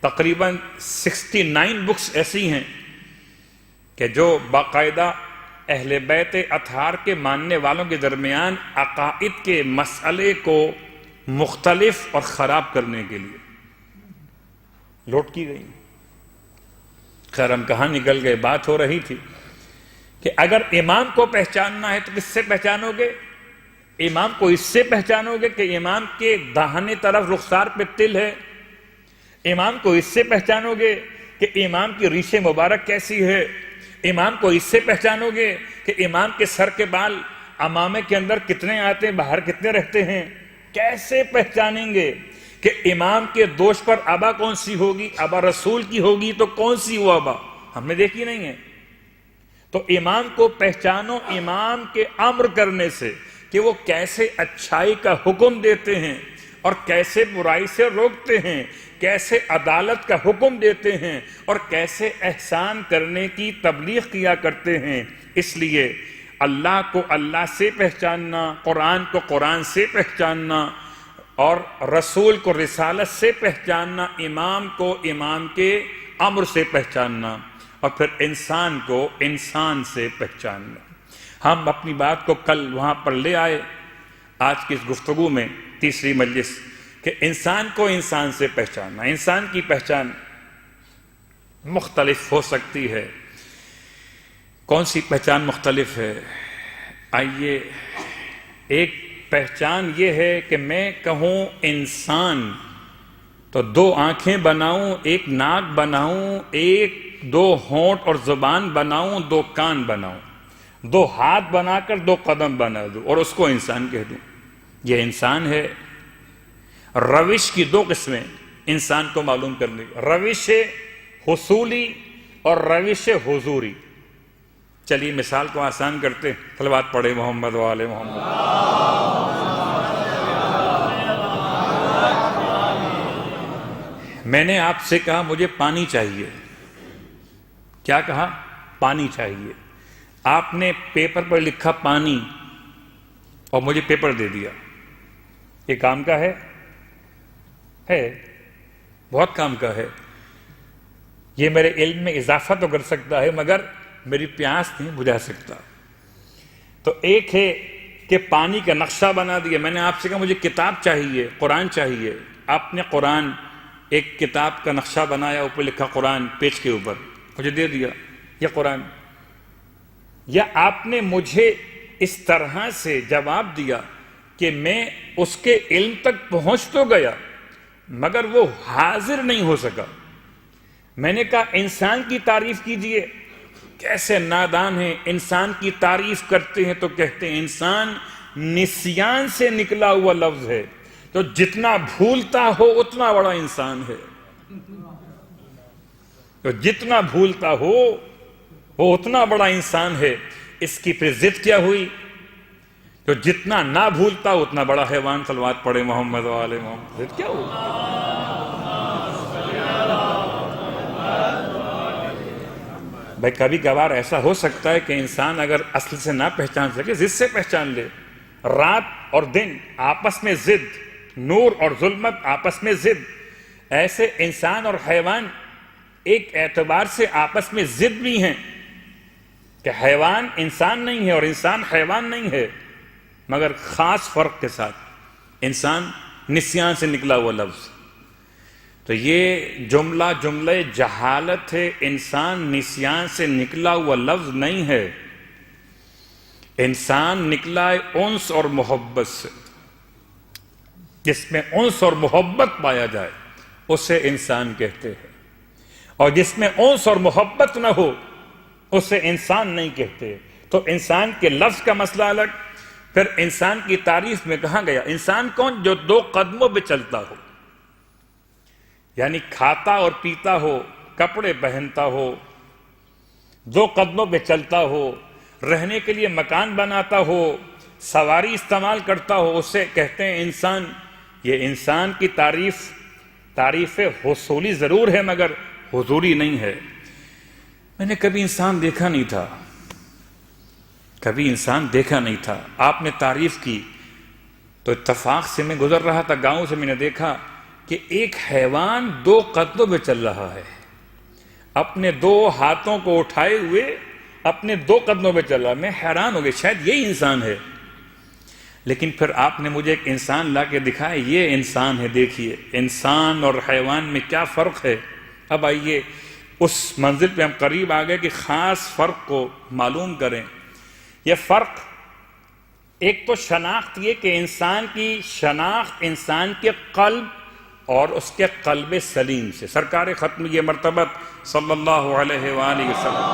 [SPEAKER 1] تقریباً 69 بکس ایسی ہیں کہ جو باقاعدہ اہل بیت اطہار کے ماننے والوں کے درمیان عقائد کے مسئلے کو مختلف اور خراب کرنے کے لیے لوٹ کی گئی۔ خیر ہم کہاں نکل گئے، بات ہو رہی تھی کہ اگر امام کو پہچاننا ہے تو کس سے پہچانو گے؟ امام کو اس سے پہچانو گے کہ امام کے داہنے طرف رخسار پہ تل ہے، امام کو اس سے پہچانو گے کہ امام کی ریش مبارک کیسی ہے، امام کو اس سے پہچانو گے کہ امام کے سر کے بال امامے کے اندر کتنے آتے ہیں، باہر کتنے رہتے ہیں؟ کیسے پہچانیں گے کہ امام کے دوش پر ابا کون سی ہوگی؟ ابا رسول کی ہوگی تو کون سی وہ ابا؟ ہم نے دیکھی نہیں ہے۔ تو امام کو پہچانو امام کے امر کرنے سے کہ وہ کیسے اچھائی کا حکم دیتے ہیں اور کیسے برائی سے روکتے ہیں، کیسے عدالت کا حکم دیتے ہیں اور کیسے احسان کرنے کی تبلیغ کیا کرتے ہیں۔ اس لیے اللہ کو اللہ سے پہچاننا، قرآن کو قرآن سے پہچاننا اور رسول کو رسالت سے پہچاننا، امام کو امام کے امر سے پہچاننا اور پھر انسان کو انسان سے پہچاننا۔ ہم اپنی بات کو کل وہاں پر لے آئے آج کی اس گفتگو میں تیسری مجلس کہ انسان کو انسان سے پہچاننا۔ انسان کی پہچان مختلف ہو سکتی ہے۔ کون سی پہچان مختلف ہے؟ آئیے، ایک پہچان یہ ہے کہ میں کہوں انسان تو دو آنکھیں بناؤں، ایک ناک بناؤں، ایک دو ہونٹ اور زبان بناؤں، دو کان بناؤں، دو ہاتھ بنا کر دو قدم بنا دوں اور اس کو انسان کہہ دوں۔ یہ انسان ہے۔ روش کی دو قسمیں انسان کو معلوم کرنے کی، روش حصولی اور روش حضوری۔ چلیے مثال کو آسان کرتے، صلوات پڑھے محمد و آل محمد۔ میں نے آپ سے کہا مجھے پانی چاہیے، کیا کہا؟ پانی چاہیے۔ آپ نے پیپر پر لکھا پانی اور مجھے پیپر دے دیا، یہ کام کا ہے؟ بہت کام کا ہے۔ یہ میرے علم میں اضافہ تو کر سکتا ہے مگر میری پیاس نہیں بجھا سکتا۔ تو ایک ہے کہ پانی کا نقشہ بنا دیا۔ میں نے آپ سے کہا مجھے کتاب چاہیے، قرآن چاہیے، آپ نے قرآن ایک کتاب کا نقشہ بنایا، اوپر لکھا قرآن پیج کے اوپر، مجھے دے دیا یہ قرآن۔ یا آپ نے مجھے اس طرح سے جواب دیا کہ میں اس کے علم تک پہنچ تو گیا مگر وہ حاضر نہیں ہو سکا۔ میں نے کہا انسان کی تعریف کیجئے، کیسے نادان ہیں، انسان کی تعریف کرتے ہیں تو کہتے ہیں انسان نسیان سے نکلا ہوا لفظ ہے، تو جتنا بھولتا ہو اتنا بڑا انسان ہے، تو جتنا بھولتا ہو وہ اتنا بڑا انسان ہے۔ اس کی پھر ضد کیا ہوئی؟ تو جتنا نہ بھولتا اتنا بڑا حیوان۔ صلوات پڑھے محمد و آل محمد۔ ضد کیا ہوئی؟ بھائی کبھی کبھار ایسا ہو سکتا ہے کہ انسان اگر اصل سے نہ پہچان سکے ضد سے پہچان لے۔ رات اور دن آپس میں ضد، نور اور ظلمت آپس میں ضد۔ ایسے انسان اور حیوان ایک اعتبار سے آپس میں ضد بھی ہیں کہ حیوان انسان نہیں ہے اور انسان حیوان نہیں ہے، مگر خاص فرق کے ساتھ۔ انسان نسیان سے نکلا ہوا لفظ، تو یہ جملہ جہالت ہے۔ انسان نسیان سے نکلا ہوا لفظ نہیں ہے، انسان نکلا ہے انس اور محبت سے۔ جس میں انس اور محبت پایا جائے اسے انسان کہتے ہیں، اور جس میں انس اور محبت نہ ہو اسے انسان نہیں کہتے۔ تو انسان کے لفظ کا مسئلہ الگ۔ پھر انسان کی تعریف میں کہا گیا انسان کون؟ جو دو قدموں پہ چلتا ہو، یعنی کھاتا اور پیتا ہو، کپڑے پہنتا ہو، دو قدموں پہ چلتا ہو، رہنے کے لیے مکان بناتا ہو، سواری استعمال کرتا ہو، اسے کہتے ہیں انسان۔ یہ انسان کی تعریف حصولی ضرور ہے مگر حضوری نہیں ہے۔ میں نے کبھی انسان دیکھا نہیں تھا، کبھی انسان دیکھا نہیں تھا۔ آپ نے تعریف کی تو اتفاق سے میں گزر رہا تھا گاؤں سے، میں نے دیکھا کہ ایک حیوان دو قدموں پہ چل رہا ہے، اپنے دو ہاتھوں کو اٹھائے ہوئے اپنے دو قدموں پہ چل رہا۔ میں حیران ہو گیا، شاید یہی انسان ہے۔ لیکن پھر آپ نے مجھے ایک انسان لا کے دکھایا، یہ انسان ہے، دیکھیے انسان اور حیوان میں کیا فرق ہے۔ اب آئیے اس منزل پہ ہم قریب آ گئے کہ خاص فرق کو معلوم کریں۔ یہ فرق ایک تو شناخت، یہ کہ انسان کی شناخت انسان کے قلب اور اس کے قلب سلیم سے۔ سرکار ختم یہ مرتبت صلی اللہ علیہ وآلہ وسلم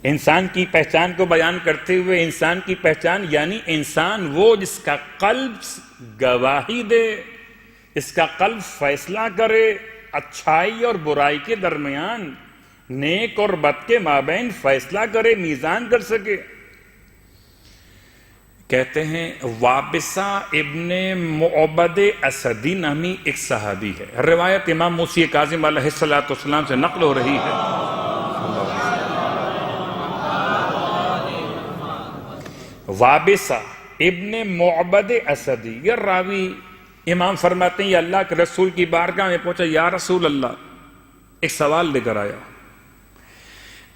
[SPEAKER 1] انسان کی پہچان کو بیان کرتے ہوئے انسان کی پہچان یعنی انسان وہ جس کا قلب گواہی دے، اس کا قلب فیصلہ کرے، اچھائی اور برائی کے درمیان، نیک اور بد کے مابین فیصلہ کرے، میزان کر سکے۔ کہتے ہیں وابسہ ابن معبد اسدی نامی ایک صحابی ہے، روایت امام موسی کاظم علیہ السلام سے نقل ہو رہی ہے۔ وابسہ ابن معبد اسدی، یہ راوی امام فرماتے ہیں یہ اللہ کے رسول کی بارگاہ میں پہنچا، یا رسول اللہ، ایک سوال لے کر آیا۔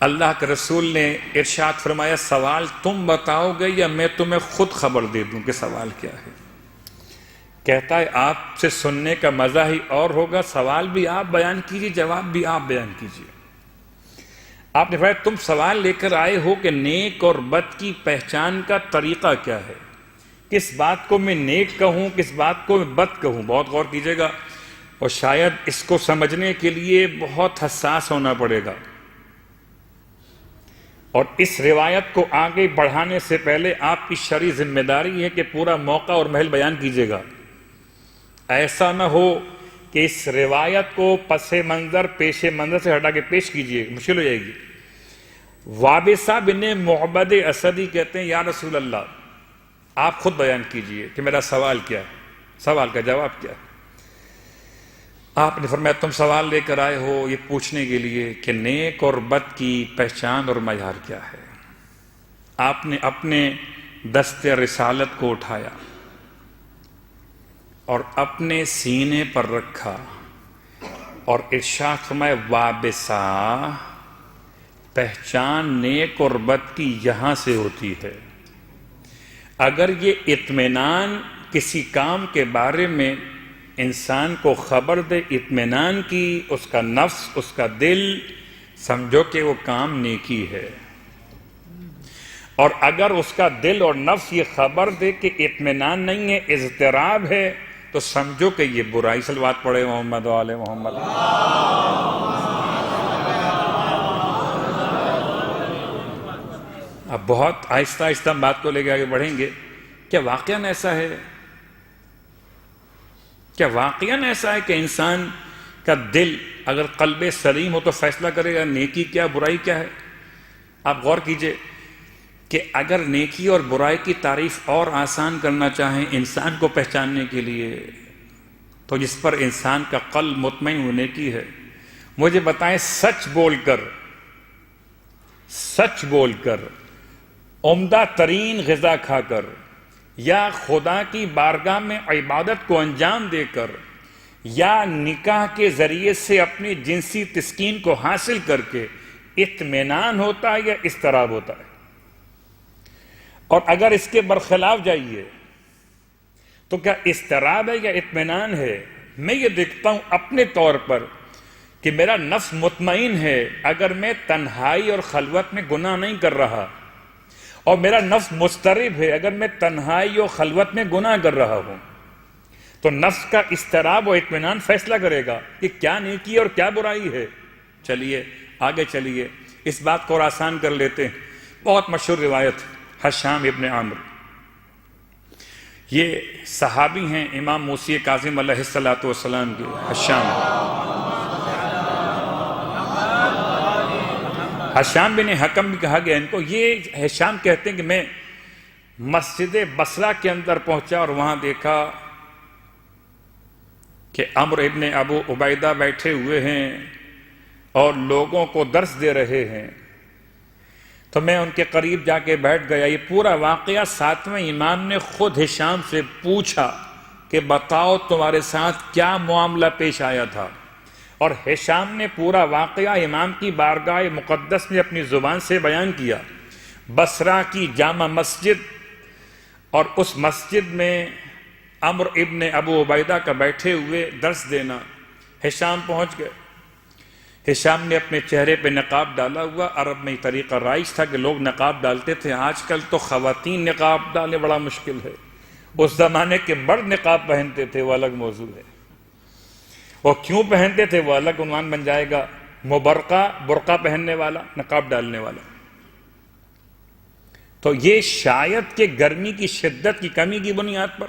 [SPEAKER 1] اللہ کے رسول نے ارشاد فرمایا سوال تم بتاؤ گے یا میں تمہیں خود خبر دے دوں کہ سوال کیا ہے؟ کہتا ہے آپ سے سننے کا مزہ ہی اور ہوگا، سوال بھی آپ بیان کیجیے، جواب بھی آپ بیان کیجیے۔ آپ نے فرمایا تم سوال لے کر آئے ہو کہ نیک اور بد کی پہچان کا طریقہ کیا ہے، کس بات کو میں نیک کہوں، کس بات کو میں بد کہوں۔ بہت غور کیجیے گا اور شاید اس کو سمجھنے کے لیے بہت حساس ہونا پڑے گا، اور اس روایت کو آگے بڑھانے سے پہلے آپ کی شرعی ذمہ داری ہے کہ پورا موقع اور محل بیان کیجیے گا۔ ایسا نہ ہو کہ اس روایت کو پس منظر پیش منظر سے ہٹا کے پیش کیجیے، مشکل ہو جائے گی۔ وابسہ بن معبد اسدی کہتے ہیں یا رسول اللہ آپ خود بیان کیجیے کہ میرا سوال کیا ہے، سوال کا جواب کیا ہے۔ آپ نے فرمایا تم سوال لے کر آئے ہو یہ پوچھنے کے لیے کہ نیک اور بد کی پہچان اور معیار کیا ہے۔ آپ نے اپنے دست رسالت کو اٹھایا اور اپنے سینے پر رکھا اور ارشاد فرمایا وابسہ، پہچان نیک اور بد کی یہاں سے ہوتی ہے۔ اگر یہ اطمینان کسی کام کے بارے میں انسان کو خبر دے اطمینان کی، اس کا نفس، اس کا دل، سمجھو کہ وہ کام نیکی ہے۔ اور اگر اس کا دل اور نفس یہ خبر دے کہ اطمینان نہیں ہے، اضطراب ہے، تو سمجھو کہ یہ برائی۔ صلوات پڑھے محمد و آل محمد۔ اب بہت آہستہ آہستہ بات کو لے کے آگے بڑھیں گے۔ کیا واقعاً ایسا ہے؟ کیا واقعاً ایسا ہے کہ انسان کا دل اگر قلب سلیم ہو تو فیصلہ کرے گا نیکی کیا برائی کیا ہے؟ آپ غور کیجئے کہ اگر نیکی اور برائی کی تعریف اور آسان کرنا چاہیں انسان کو پہچاننے کے لیے، تو جس پر انسان کا قلب مطمئن ہونے کی ہے، مجھے بتائیں سچ بول کر عمدہ ترین غذا کھا کر یا خدا کی بارگاہ میں عبادت کو انجام دے کر یا نکاح کے ذریعے سے اپنی جنسی تسکین کو حاصل کر کے اطمینان ہوتا ہے یا اضطراب ہوتا ہے؟ اور اگر اس کے برخلاف جائیے تو کیا اضطراب ہے یا اطمینان ہے؟ میں یہ دیکھتا ہوں اپنے طور پر کہ میرا نفس مطمئن ہے اگر میں تنہائی اور خلوت میں گناہ نہیں کر رہا، اور میرا نفس مضطرب ہے اگر میں تنہائی اور خلوت میں گناہ کر رہا ہوں۔ تو نفس کا اضطراب و اطمینان فیصلہ کرے گا کہ کیا نیکی اور کیا برائی ہے۔ چلیے آگے چلیے، اس بات کو اور آسان کر لیتے ہیں۔ بہت مشہور روایت حشام ابن عمرو، یہ صحابی ہیں امام موسی کاظم علیہ السلام کے۔ حشام بن حکم بھی کہا گیا ان کو۔ یہ حشام کہتے ہیں کہ میں مسجد بصرہ کے اندر پہنچا اور وہاں دیکھا کہ عمرو ابن ابو عبیدہ بیٹھے ہوئے ہیں اور لوگوں کو درس دے رہے ہیں، تو میں ان کے قریب جا کے بیٹھ گیا۔ یہ پورا واقعہ ساتویں امام نے خود حشام سے پوچھا کہ بتاؤ تمہارے ساتھ کیا معاملہ پیش آیا تھا، اور حشام نے پورا واقعہ امام کی بارگاہ مقدس میں اپنی زبان سے بیان کیا۔ بصرہ کی جامع مسجد، اور اس مسجد میں عمرو ابن ابو عبیدہ کا بیٹھے ہوئے درس دینا۔ حشام پہنچ گئے، حشام نے اپنے چہرے پہ نقاب ڈالا ہوا۔ عرب میں یہ طریقہ رائج تھا کہ لوگ نقاب ڈالتے تھے، آج کل تو خواتین نقاب ڈالنے بڑا مشکل ہے، اس زمانے کے مرد نقاب پہنتے تھے، وہ الگ موضوع ہے۔ وہ کیوں پہنتے تھے وہ الگ عنوان بن جائے گا۔ مبرقہ، برقع پہننے والا، نقاب ڈالنے والا۔ تو یہ شاید کہ گرمی کی شدت کی کمی کی بنیاد پر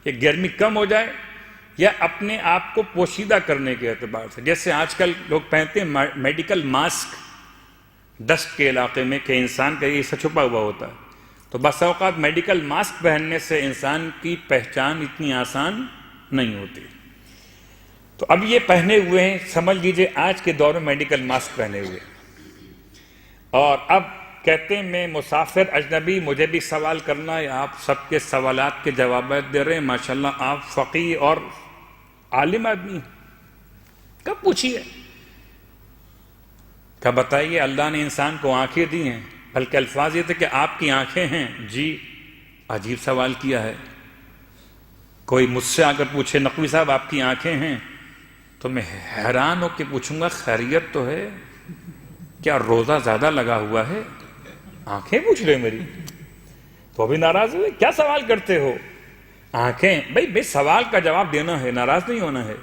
[SPEAKER 1] کہ گرمی کم ہو جائے، یا اپنے آپ کو پوشیدہ کرنے کے اعتبار سے، جیسے آج کل لوگ پہنتے ہیں میڈیکل ماسک ڈسٹ کے علاقے میں کہ انسان کا یہ حصہ چھپا ہوا ہوتا ہے، تو بس اوقات میڈیکل ماسک پہننے سے انسان کی پہچان اتنی آسان نہیں ہوتی. تو اب یہ پہنے ہوئے ہیں، سمجھ لیجئے آج کے دور میں میڈیکل ماسک پہنے ہوئے، اور اب کہتے ہیں میں مسافر اجنبی، مجھے بھی سوال کرنا ہے. آپ سب کے سوالات کے جوابات دے رہے ہیں، ماشاءاللہ آپ فقیہ اور عالم آدمی ہیں. کب پوچھیے، کب بتائیے اللہ نے انسان کو آنکھیں دی ہیں، بلکہ الفاظ یہ تھے کہ آپ کی آنکھیں ہیں. جی عجیب سوال کیا ہے. کوئی مجھ سے آ کر پوچھے نقوی صاحب آپ کی آنکھیں ہیں، تو میں حیران ہو کے پوچھوں گا خیریت تو ہے؟ کیا روزہ زیادہ لگا ہوا ہے؟ آنکھیں پوچھ رہے میری، تو ابھی ناراض ہوئے؟ کیا سوال کرتے ہو؟ آنکھیں بھائی سوال کا جواب دینا ہے، ناراض نہیں ہونا ہے.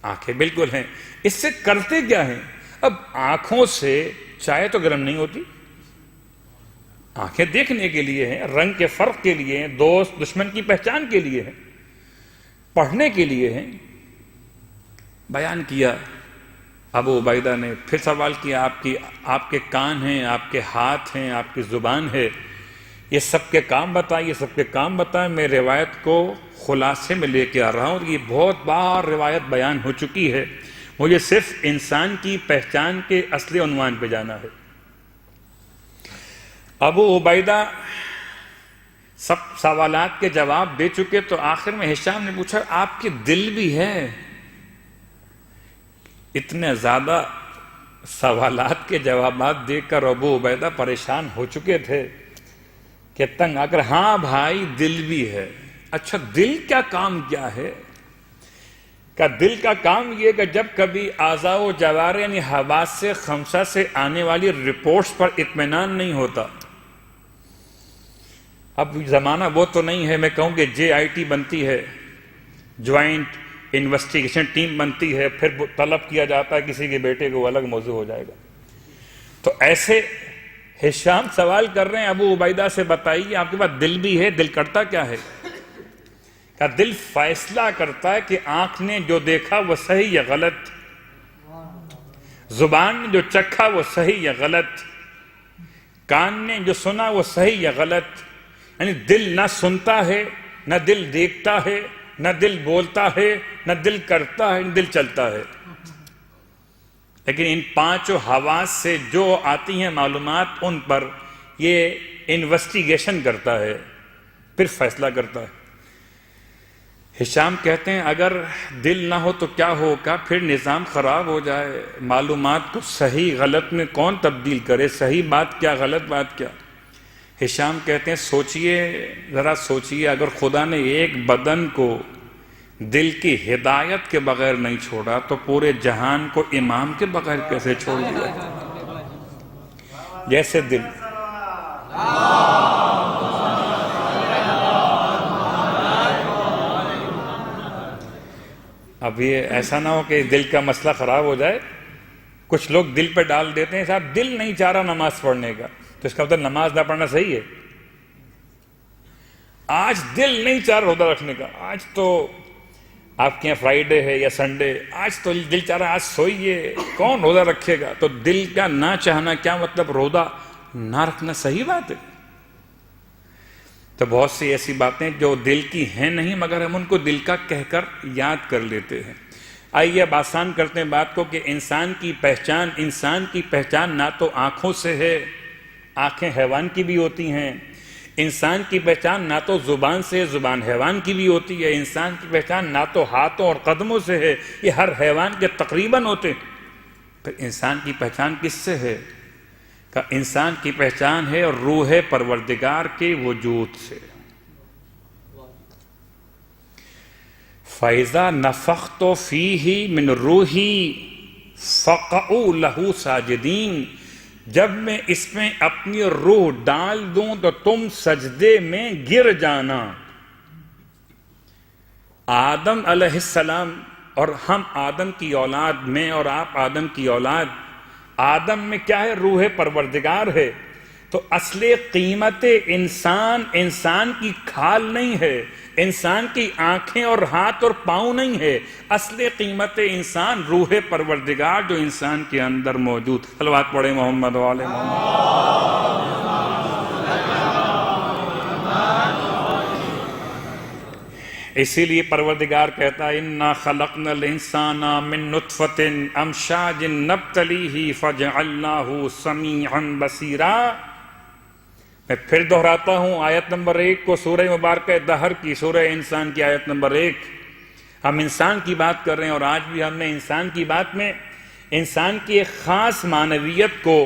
[SPEAKER 1] آنکھیں بالکل ہیں. اس سے کرتے کیا ہیں؟ اب آنکھوں سے چائے تو گرم نہیں ہوتی. آنکھیں دیکھنے کے لیے ہیں، رنگ کے فرق کے لیے ہیں، دوست دشمن کی پہچان کے لیے ہیں، پڑھنے کے لیے ہیں. بیان کیا ابو عبیدہ نے، پھر سوال کیا آپ کے کان ہیں، آپ کے ہاتھ ہیں، آپ کی زبان ہے، یہ سب کے کام بتائیں، یہ سب کے کام بتائیں. میں روایت کو خلاصے میں لے کے آ رہا ہوں، اور یہ بہت بار روایت بیان ہو چکی ہے. مجھے صرف انسان کی پہچان کے اصلی عنوان پہ جانا ہے. ابو عبیدہ سب سوالات کے جواب دے چکے، تو آخر میں ہشام نے پوچھا آپ کے دل بھی ہے؟ اتنے زیادہ سوالات کے جوابات دے کر ابو عبیدہ پریشان ہو چکے تھے کہ تنگ آ کر ہاں بھائی دل بھی ہے. اچھا دل کا کام کیا ہے؟ کہ دل کا کام یہ کہ جب کبھی اعضاء و جوارح یعنی حواس سے خمسہ سے آنے والی رپورٹس پر اطمینان نہیں ہوتا. اب زمانہ وہ تو نہیں ہے میں کہوں کہ JIT بنتی ہے، جوائنٹ انویسٹیگیشن ٹیم بنتی ہے، پھر طلب کیا جاتا ہے کسی کے بیٹے کو، الگ موضوع ہو جائے گا. تو ایسے ہشام سوال کر رہے ہیں ابو عبیدہ سے، بتائیے آپ کے پاس دل بھی ہے، دل کرتا کیا ہے؟ کہ دل فیصلہ کرتا ہے کہ آنکھ نے جو دیکھا وہ صحیح یا غلط، زبان نے جو چکھا وہ صحیح یا غلط، کان نے جو سنا وہ صحیح یا غلط. یعنی دل نہ سنتا ہے، نہ دل دیکھتا ہے، نہ دل بولتا ہے، نہ دل کرتا ہے، نہ دل چلتا ہے. لیکن ان پانچوں حواس سے جو آتی ہیں معلومات، ان پر یہ انویسٹیگیشن کرتا ہے، پھر فیصلہ کرتا ہے. ہشام کہتے ہیں اگر دل نہ ہو تو کیا ہوگا؟ پھر نظام خراب ہو جائے. معلومات کو صحیح غلط میں کون تبدیل کرے؟ صحیح بات کیا، غلط بات کیا؟ ہشام کہتے ہیں سوچئے، ذرا سوچئے، اگر خدا نے ایک بدن کو دل کی ہدایت کے بغیر نہیں چھوڑا تو پورے جہان کو امام کے بغیر کیسے چھوڑ دیا؟ جیسے دل. اب یہ ایسا نہ ہو کہ دل کا مسئلہ خراب ہو جائے. کچھ لوگ دل پہ ڈال دیتے ہیں صاحب دل نہیں چاہ رہا نماز پڑھنے کا، تو اس کا مطلب نماز نہ پڑھنا صحیح ہے. آج دل نہیں چاہ رہا روزہ رکھنے کا، آج تو آپ کے یہاں فرائیڈے ہے یا سنڈے، آج تو دل چاہ رہا آج سوئیے، کون روزہ رکھے گا؟ تو دل کا نہ چاہنا کیا مطلب روزہ نہ رکھنا صحیح بات ہے؟ تو بہت سی ایسی باتیں جو دل کی ہیں نہیں، مگر ہم ان کو دل کا کہہ کر یاد کر لیتے ہیں. آئیے اب آسان کرتے ہیں بات کو کہ انسان کی پہچان نہ تو آنکھوں سے ہے، آنکھیں حیوان کی بھی ہوتی ہیں. انسان کی پہچان نہ تو زبان سے ہے، زبان حیوان کی بھی ہوتی ہے. انسان کی پہچان نہ تو ہاتھوں اور قدموں سے ہے، یہ ہر حیوان کے تقریباً ہوتے ہیں. پھر انسان کی پہچان کس سے ہے؟ کہ انسان کی پہچان ہے روح پروردگار کے وجود سے. فَإِذَا نَفَخْتُ فِيهِ مِنْ رُوحِي فَقَعُوا لَهُ سَاجِدِينَ، جب میں اس میں اپنی روح ڈال دوں تو تم سجدے میں گر جانا. آدم علیہ السلام اور ہم آدم کی اولاد، میں اور آپ آدم کی اولاد، آدم میں کیا ہے؟ روح پروردگار ہے. تو اصل قیمت انسان انسان کی کھال نہیں ہے، انسان کی آنکھیں اور ہاتھ اور پاؤں نہیں ہے، اصل قیمت انسان روح پروردگار جو انسان کے اندر موجود۔ صلوات پڑھیں محمد و آل محمد۔ اسی لیے پروردگار کہتا ہے اِنَّا خَلَقْنَا الْإِنسَانَ مِن نُطْفَةٍ أَمْشَاجٍ نَبْتَلِيهِ فَجَعَلْنَاهُ سَمِيعًا بَصِيرًا۔ میں پھر دہراتا ہوں آیت نمبر 1 کو، سورہ مبارکہ دہر کی سورہ انسان کی آیت نمبر 1۔ ہم انسان کی بات کر رہے ہیں، اور آج بھی ہم نے انسان کی بات میں انسان کی ایک خاص معنویت کو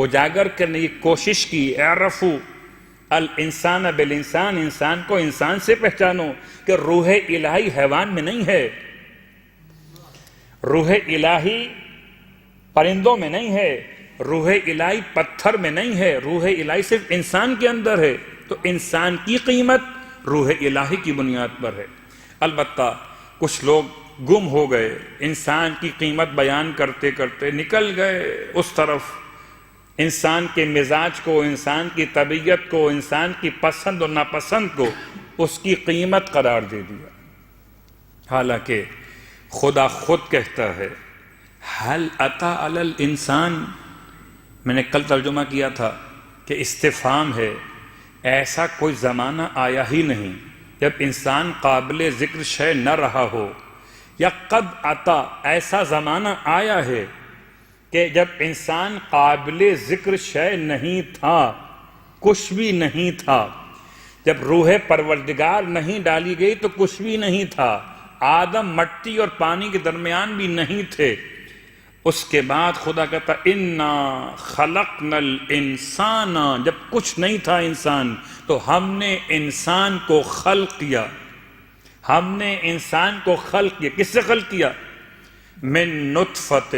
[SPEAKER 1] اجاگر کرنے کی کوشش کی۔ اعرفوا الانسان بالانسان، انسان کو انسان سے پہچانو کہ روح الہی حیوان میں نہیں ہے، روح الہی پرندوں میں نہیں ہے، روح الہی پتھر میں نہیں ہے، روح الہی صرف انسان کے اندر ہے۔ تو انسان کی قیمت روح الہی کی بنیاد پر ہے۔ البتہ کچھ لوگ گم ہو گئے، انسان کی قیمت بیان کرتے کرتے نکل گئے اس طرف، انسان کے مزاج کو، انسان کی طبیعت کو، انسان کی پسند اور ناپسند کو اس کی قیمت قرار دے دیا۔ حالانکہ خدا خود کہتا ہے حل اتی علی الانسان، میں نے کل ترجمہ کیا تھا کہ استفہام ہے، ایسا کوئی زمانہ آیا ہی نہیں جب انسان قابل ذکر شے نہ رہا ہو، یا قد عطا، ایسا زمانہ آیا ہے کہ جب انسان قابل ذکر شے نہیں تھا، کچھ بھی نہیں تھا۔ جب روح پروردگار نہیں ڈالی گئی تو کچھ بھی نہیں تھا، آدم مٹی اور پانی کے درمیان بھی نہیں تھے۔ اس کے بعد خدا کہتا انا خلقنا الانسان، جب کچھ نہیں تھا انسان تو ہم نے انسان کو خلق کیا، ہم نے انسان کو خلق کیا۔ کس سے خلق کیا؟ من نطفۃ۔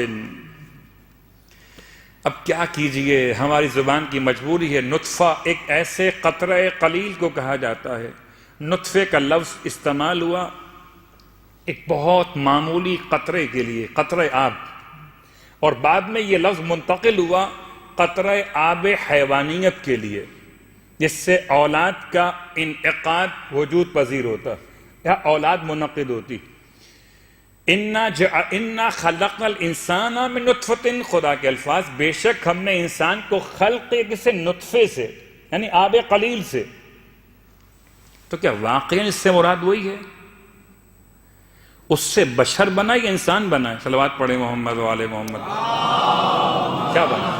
[SPEAKER 1] اب کیا کیجئے، ہماری زبان کی مجبوری ہے۔ نطفہ ایک ایسے قطرہ قلیل کو کہا جاتا ہے۔ نطفے کا لفظ استعمال ہوا ایک بہت معمولی قطرے کے لیے، قطرہ آب، اور بعد میں یہ لفظ منتقل ہوا قطرہ آب حیوانیت کے لیے، جس سے اولاد کا انعقاد وجود پذیر ہوتا یا اولاد منعقد ہوتی۔ انا خلقنا الانسان من نطفۃ، خدا کے الفاظ، بے شک ہم نے انسان کو خلق کیا کسی نطفے سے، یعنی آب قلیل سے۔ تو کیا واقعی اس سے مراد وہی ہے؟ اس سے بشر بنا یا انسان بنا ہے؟ صلوات پڑھیں محمد و آل محمد۔ کیا بنا؟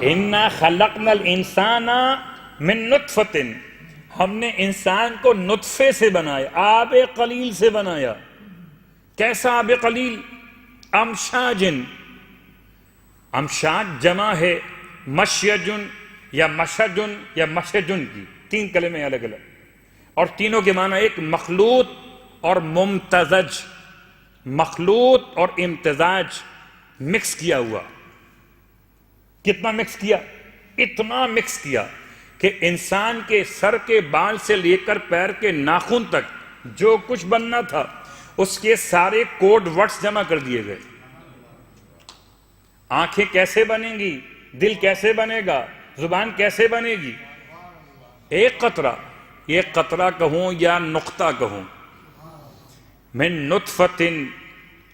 [SPEAKER 1] انا خلقنا الانسان من نطفۃ، ہم نے انسان کو نطفے سے بنایا، آب قلیل سے بنایا۔ کیسا آب قلیل؟ امشاجن، امشاج جمع ہے مشیجن یا مشجن یا مشجن کی، 3 کلمے الگ الگ، اور تینوں کے معنی ایک، مخلوط اور ممتزج، مخلوط اور امتزاج، مکس کیا ہوا۔ کتنا مکس کیا؟ اتنا مکس کیا کہ انسان کے سر کے بال سے لے کر پیر کے ناخن تک جو کچھ بننا تھا اس کے سارے کوڈ ورڈز جمع کر دیے گئے۔ آنکھیں کیسے بنیں گی، دل کیسے بنے گا، زبان کیسے بنے گی، ایک قطرہ، یہ قطرہ کہوں یا نقطہ کہوں، من نطفۃ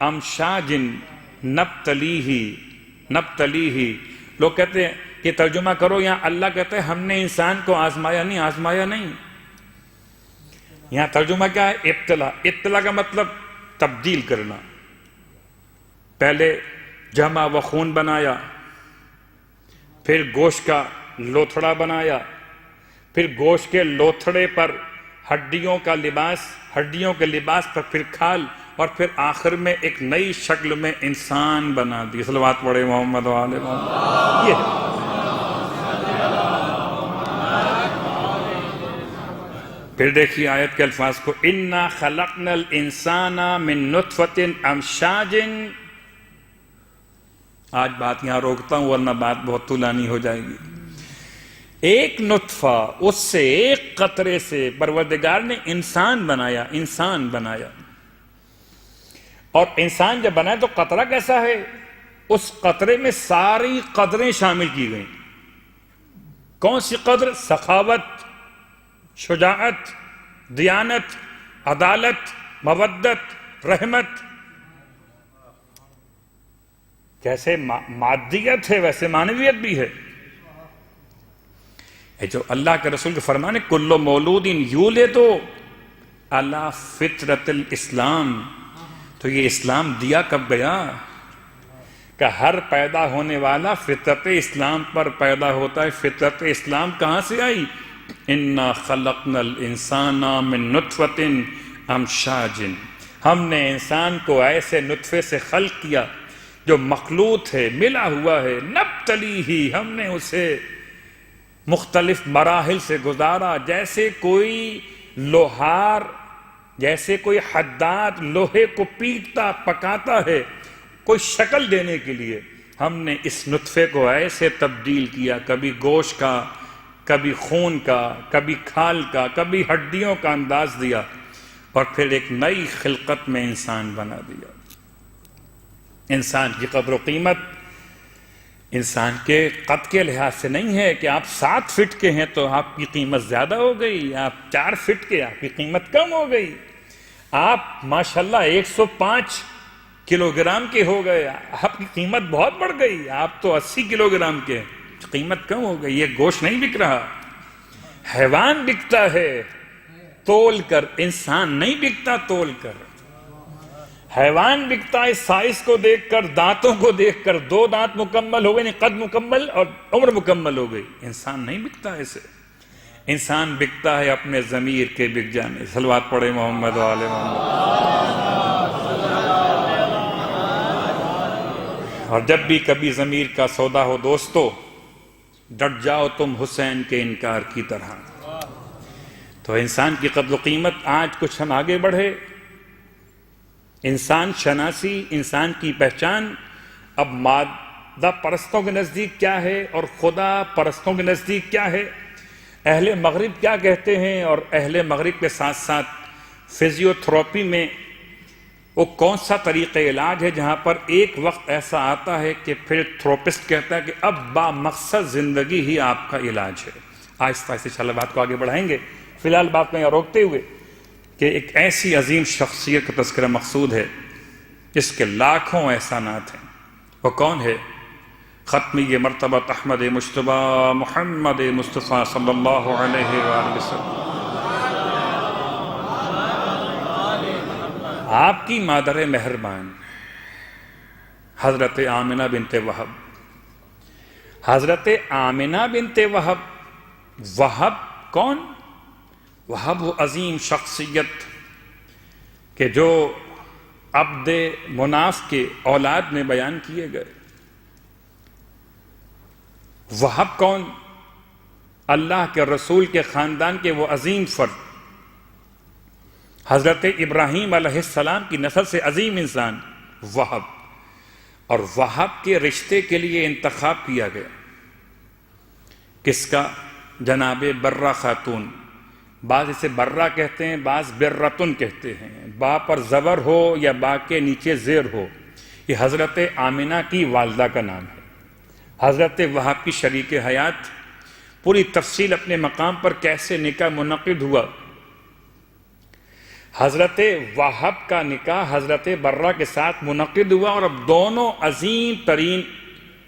[SPEAKER 1] امشاج نبتلیہ۔ لوگ کہتے ہیں کہ ترجمہ کرو، یہاں اللہ کہتے ہیں ہم نے انسان کو آزمایا نہیں، آزمایا نہیں۔ یہاں ترجمہ کیا ہے؟ ابتلا۔ ابتلا کا مطلب تبدیل کرنا۔ پہلے جمع و خون بنایا، پھر گوشت کا لوتھڑا بنایا، پھر گوشت کے لوتھڑے پر ہڈیوں کا لباس، ہڈیوں کے لباس پر پھر کھال، اور پھر آخر میں ایک نئی شکل میں انسان بنا دی۔ صلوات پڑھے محمد و آل محمد۔ یہ پھر دیکھیے آیت کے الفاظ کو، انا خلقنا الانسان من نطفۃ امشاج۔ آج بات یہاں روکتا ہوں ورنہ بات بہت طولانی ہو جائے گی۔ ایک نطفہ، اس سے ایک قطرے سے پروردگار نے انسان بنایا، انسان بنایا۔ اور انسان جب بنایا تو قطرہ کیسا ہے؟ اس قطرے میں ساری قدریں شامل کی گئیں. کون سی قدر؟ سخاوت، شجاعت، دیانت، عدالت، مودت، رحمت. جیسے مادیت ہے ویسے معنویت بھی ہے. جو اللہ کے رسول کے فرمانے کل مولود یولد علی فطرت الاسلام، تو یہ اسلام دیا کب گیا؟ کہ ہر پیدا ہونے والا فطرت اسلام پر پیدا ہوتا ہے. فطرت اسلام کہاں سے آئی؟ انا خلقنا الانسان من نطفۃ امشاج، ہم نے انسان کو ایسے نطفے سے خلق کیا جو مخلوط ہے، ملا ہوا ہے. نبتلیہ، ہم نے اسے مختلف مراحل سے گزارا. جیسے کوئی لوہار، جیسے کوئی حداد لوہے کو پیٹتا پکاتا ہے کوئی شکل دینے کے لیے، ہم نے اس نطفے کو ایسے تبدیل کیا، کبھی گوشت کا، کبھی خون کا، کبھی کھال کا، کبھی ہڈیوں کا انداز دیا، اور پھر ایک نئی خلقت میں انسان بنا دیا. انسان کی قدر و قیمت انسان کے قد کے لحاظ سے نہیں ہے کہ آپ 7 فٹ کے ہیں تو آپ کی قیمت زیادہ ہو گئی، آپ 4 فٹ کے آپ کی قیمت کم ہو گئی، آپ ماشاءاللہ 105 کلو گرام کے ہو گئے آپ کی قیمت بہت بڑھ گئی، آپ تو 80 کلو گرام کے قیمت کم ہو گئی. یہ گوشت نہیں بک رہا، حیوان بکتا ہے تول کر، انسان نہیں بکتا تول کر. حیوان بکتا ہے سائز کو دیکھ کر، دانتوں کو دیکھ کر. 2 دانت مکمل ہو گئے، یعنی قد مکمل اور عمر مکمل ہو گئی. انسان نہیں بکتا ایسے، انسان بکتا ہے اپنے ضمیر کے بک جانے. صلوات پڑھے محمد و آل محمد. اور جب بھی کبھی ضمیر کا سودا ہو دوستو، ڈٹ جاؤ تم حسین کے انکار کی طرح. تو انسان کی قدر و قیمت آج کچھ ہم آگے بڑھے. انسان شناسی، انسان کی پہچان اب مادہ پرستوں کے نزدیک کیا ہے اور خدا پرستوں کے نزدیک کیا ہے. اہل مغرب کیا کہتے ہیں، اور اہل مغرب کے ساتھ ساتھ فزیو تھراپی میں وہ کون سا طریقہ علاج ہے جہاں پر ایک وقت ایسا آتا ہے کہ پھر تھراپسٹ کہتا ہے کہ اب با مقصد زندگی ہی آپ کا علاج ہے. آہستہ آہستہ انشاءاللہ بات کو آگے بڑھائیں گے. فی الحال بات میں یہاں روکتے ہوئے کہ ایک ایسی عظیم شخصیت کا تذکرہ مقصود ہے جس کے لاکھوں احسانات ہیں. وہ کون ہے؟ ختمی مرتبہ احمد مجتبی محمد مصطفیٰ صلی اللہ علیہ وآلہ وسلم. آپ کی مادر مہربان حضرت آمنہ بنت وہب. حضرت آمنہ بنت وہب. وہب کون؟ وہب وہ عظیم شخصیت کہ جو عبد مناف کے اولاد میں بیان کیے گئے. وہب کون؟ اللہ کے رسول کے خاندان کے وہ عظیم فرد، حضرت ابراہیم علیہ السلام کی نسل سے عظیم انسان وہب. اور وہب کے رشتے کے لیے انتخاب کیا گیا کس کا؟ جناب برہ خاتون. بعض اسے برہ کہتے ہیں، بعض برتن کہتے ہیں. با پر زبر ہو یا با کے نیچے زیر ہو، یہ حضرت آمنہ کی والدہ کا نام ہے. حضرت وہب کی شریک حیات. پوری تفصیل اپنے مقام پر کیسے نکاح منعقد ہوا. حضرت وہب کا نکاح حضرت برہ کے ساتھ منعقد ہوا، اور اب دونوں عظیم ترین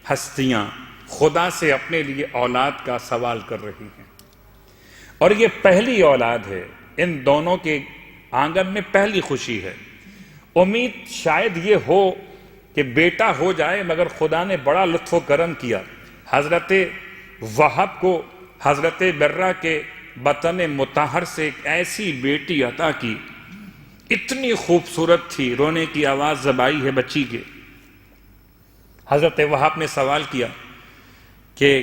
[SPEAKER 1] ہستیاں خدا سے اپنے لیے اولاد کا سوال کر رہی ہیں. اور یہ پہلی اولاد ہے، ان دونوں کے آنگن میں پہلی خوشی ہے. امید شاید یہ ہو کہ بیٹا ہو جائے، مگر خدا نے بڑا لطف و کرم کیا. حضرت وہب کو حضرت برہ کے بطن مطہر سے ایک ایسی بیٹی عطا کی، اتنی خوبصورت تھی، رونے کی آواز زبائی ہے بچی کے. حضرت وہب نے سوال کیا کہ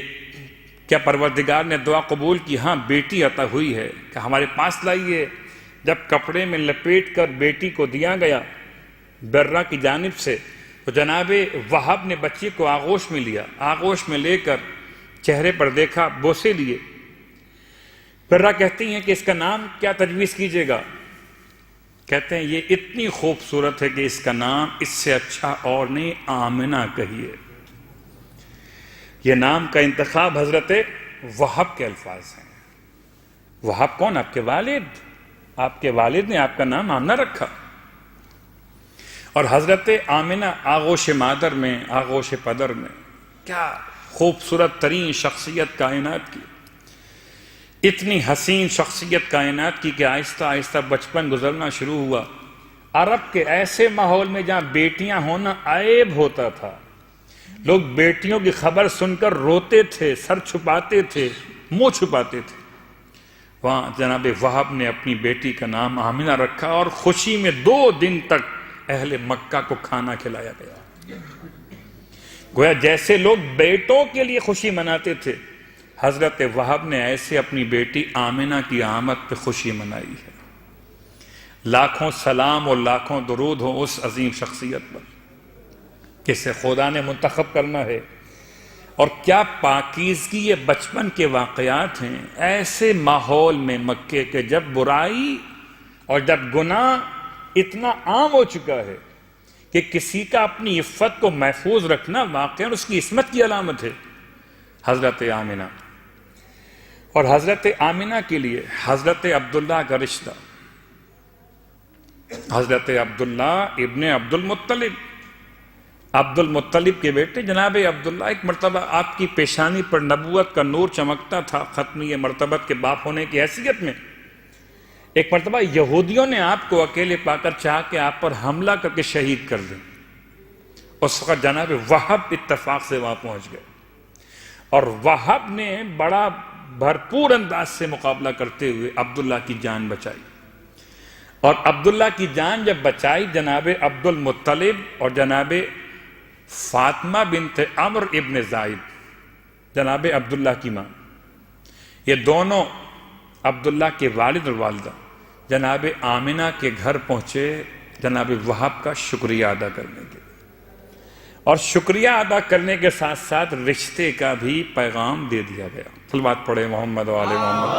[SPEAKER 1] کیا پروردگار نے دعا قبول کی؟ ہاں بیٹی عطا ہوئی ہے. کہ ہمارے پاس لائیے. جب کپڑے میں لپیٹ کر بیٹی کو دیا گیا برہ کی جانب سے، تو جناب وہب نے بچی کو آغوش میں لیا. آغوش میں لے کر چہرے پر دیکھا، بوسے لیے. برہ کہتی ہیں کہ اس کا نام کیا تجویز کیجیے گا؟ کہتے ہیں یہ اتنی خوبصورت ہے کہ اس کا نام اس سے اچھا اور نہیں، آمنہ کہیے۔ یہ نام کا انتخاب حضرت وہب کے الفاظ ہیں۔ وہب کون؟ آپ کے والد، آپ کے والد نے آپ کا نام آمنہ رکھا۔ اور حضرت آمنہ آغوش مادر میں، آغوش پدر میں، کیا خوبصورت ترین شخصیت کائنات کی، اتنی حسین شخصیت کائنات کی کہ آہستہ آہستہ بچپن گزرنا شروع ہوا۔ عرب کے ایسے ماحول میں جہاں بیٹیاں ہونا عیب ہوتا تھا، لوگ بیٹیوں کی خبر سن کر روتے تھے، سر چھپاتے تھے، منہ چھپاتے تھے، وہاں جناب وہب نے اپنی بیٹی کا نام آمنہ رکھا، اور خوشی میں 2 دن تک اہل مکہ کو کھانا کھلایا گیا۔ گویا جیسے لوگ بیٹوں کے لیے خوشی مناتے تھے، حضرت وہب نے ایسے اپنی بیٹی آمنہ کی آمد پہ خوشی منائی ہے۔ لاکھوں سلام اور لاکھوں درود ہوں اس عظیم شخصیت پر جسے خدا نے منتخب کرنا ہے۔ اور کیا پاکیزگی یہ بچپن کے واقعات ہیں، ایسے ماحول میں مکے کے جب برائی اور جب گناہ اتنا عام ہو چکا ہے کہ کسی کا اپنی عفت کو محفوظ رکھنا واقعاً اس کی عصمت کی علامت ہے۔ حضرت آمنہ، اور حضرت آمنہ کے لیے حضرت عبداللہ کا رشتہ، حضرت عبداللہ ابن عبد المطلب، عبد المطلب کے بیٹے جناب عبداللہ۔ ایک مرتبہ آپ کی پیشانی پر نبوت کا نور چمکتا تھا ختمی مرتبت کے باپ ہونے کی حیثیت میں۔ ایک مرتبہ یہودیوں نے آپ کو اکیلے پا کر چاہا کہ آپ پر حملہ کر کے شہید کر دیں۔ اس وقت جناب وہب اتفاق سے وہاں پہنچ گئے، اور وہب نے بڑا بھرپور انداز سے مقابلہ کرتے ہوئے عبداللہ کی جان بچائی۔ اور عبداللہ کی جان جب بچائی، جناب عبد المطلب اور جناب فاطمہ بنت عمر ابن زائد، جناب عبداللہ کی ماں، یہ دونوں عبداللہ کے والد اور والدہ جناب آمنہ کے گھر پہنچے جناب وہب کا شکریہ ادا کرنے کے، اور شکریہ ادا کرنے کے ساتھ ساتھ رشتے کا بھی پیغام دے دیا گیا۔ صلوات پڑھے محمد و آل محمد۔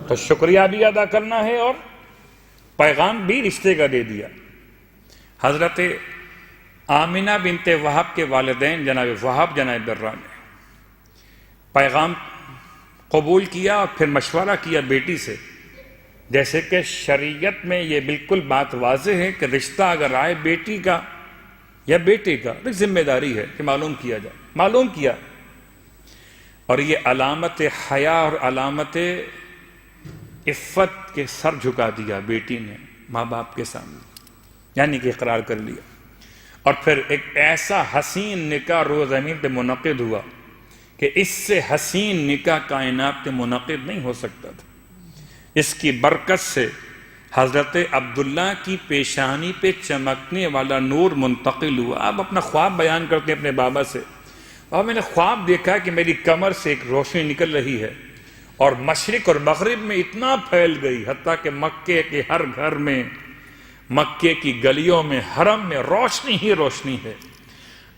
[SPEAKER 1] تو شکریہ بھی ادا کرنا ہے اور پیغام بھی رشتے کا دے دیا۔ حضرت آمنہ بنت وہب کے والدین جناب وہب جناب برہ نے پیغام قبول کیا اور پھر مشورہ کیا بیٹی سے، جیسے کہ شریعت میں یہ بالکل بات واضح ہے کہ رشتہ اگر آئے بیٹی کا یا بیٹے کا تو ذمہ داری ہے کہ معلوم کیا جائے۔ معلوم کیا، اور یہ علامت حیا اور علامت عفت کے سر جھکا دیا بیٹی نے ماں باپ کے سامنے، یعنی کہ اقرار کر لیا۔ اور پھر ایک ایسا حسین نکاح روز زمین پہ منعقد ہوا کہ اس سے حسین نکاح کائنات میں منعقد نہیں ہو سکتا تھا۔ اس کی برکت سے حضرت عبداللہ کی پیشانی پہ چمکنے والا نور منتقل ہوا۔ آپ اپنا خواب بیان کرتے ہیں اپنے بابا سے، اور میں نے خواب دیکھا کہ میری کمر سے ایک روشنی نکل رہی ہے اور مشرق اور مغرب میں اتنا پھیل گئی، حتیٰ کہ مکے کے ہر گھر میں، مکے کی گلیوں میں، حرم میں روشنی ہی روشنی ہے۔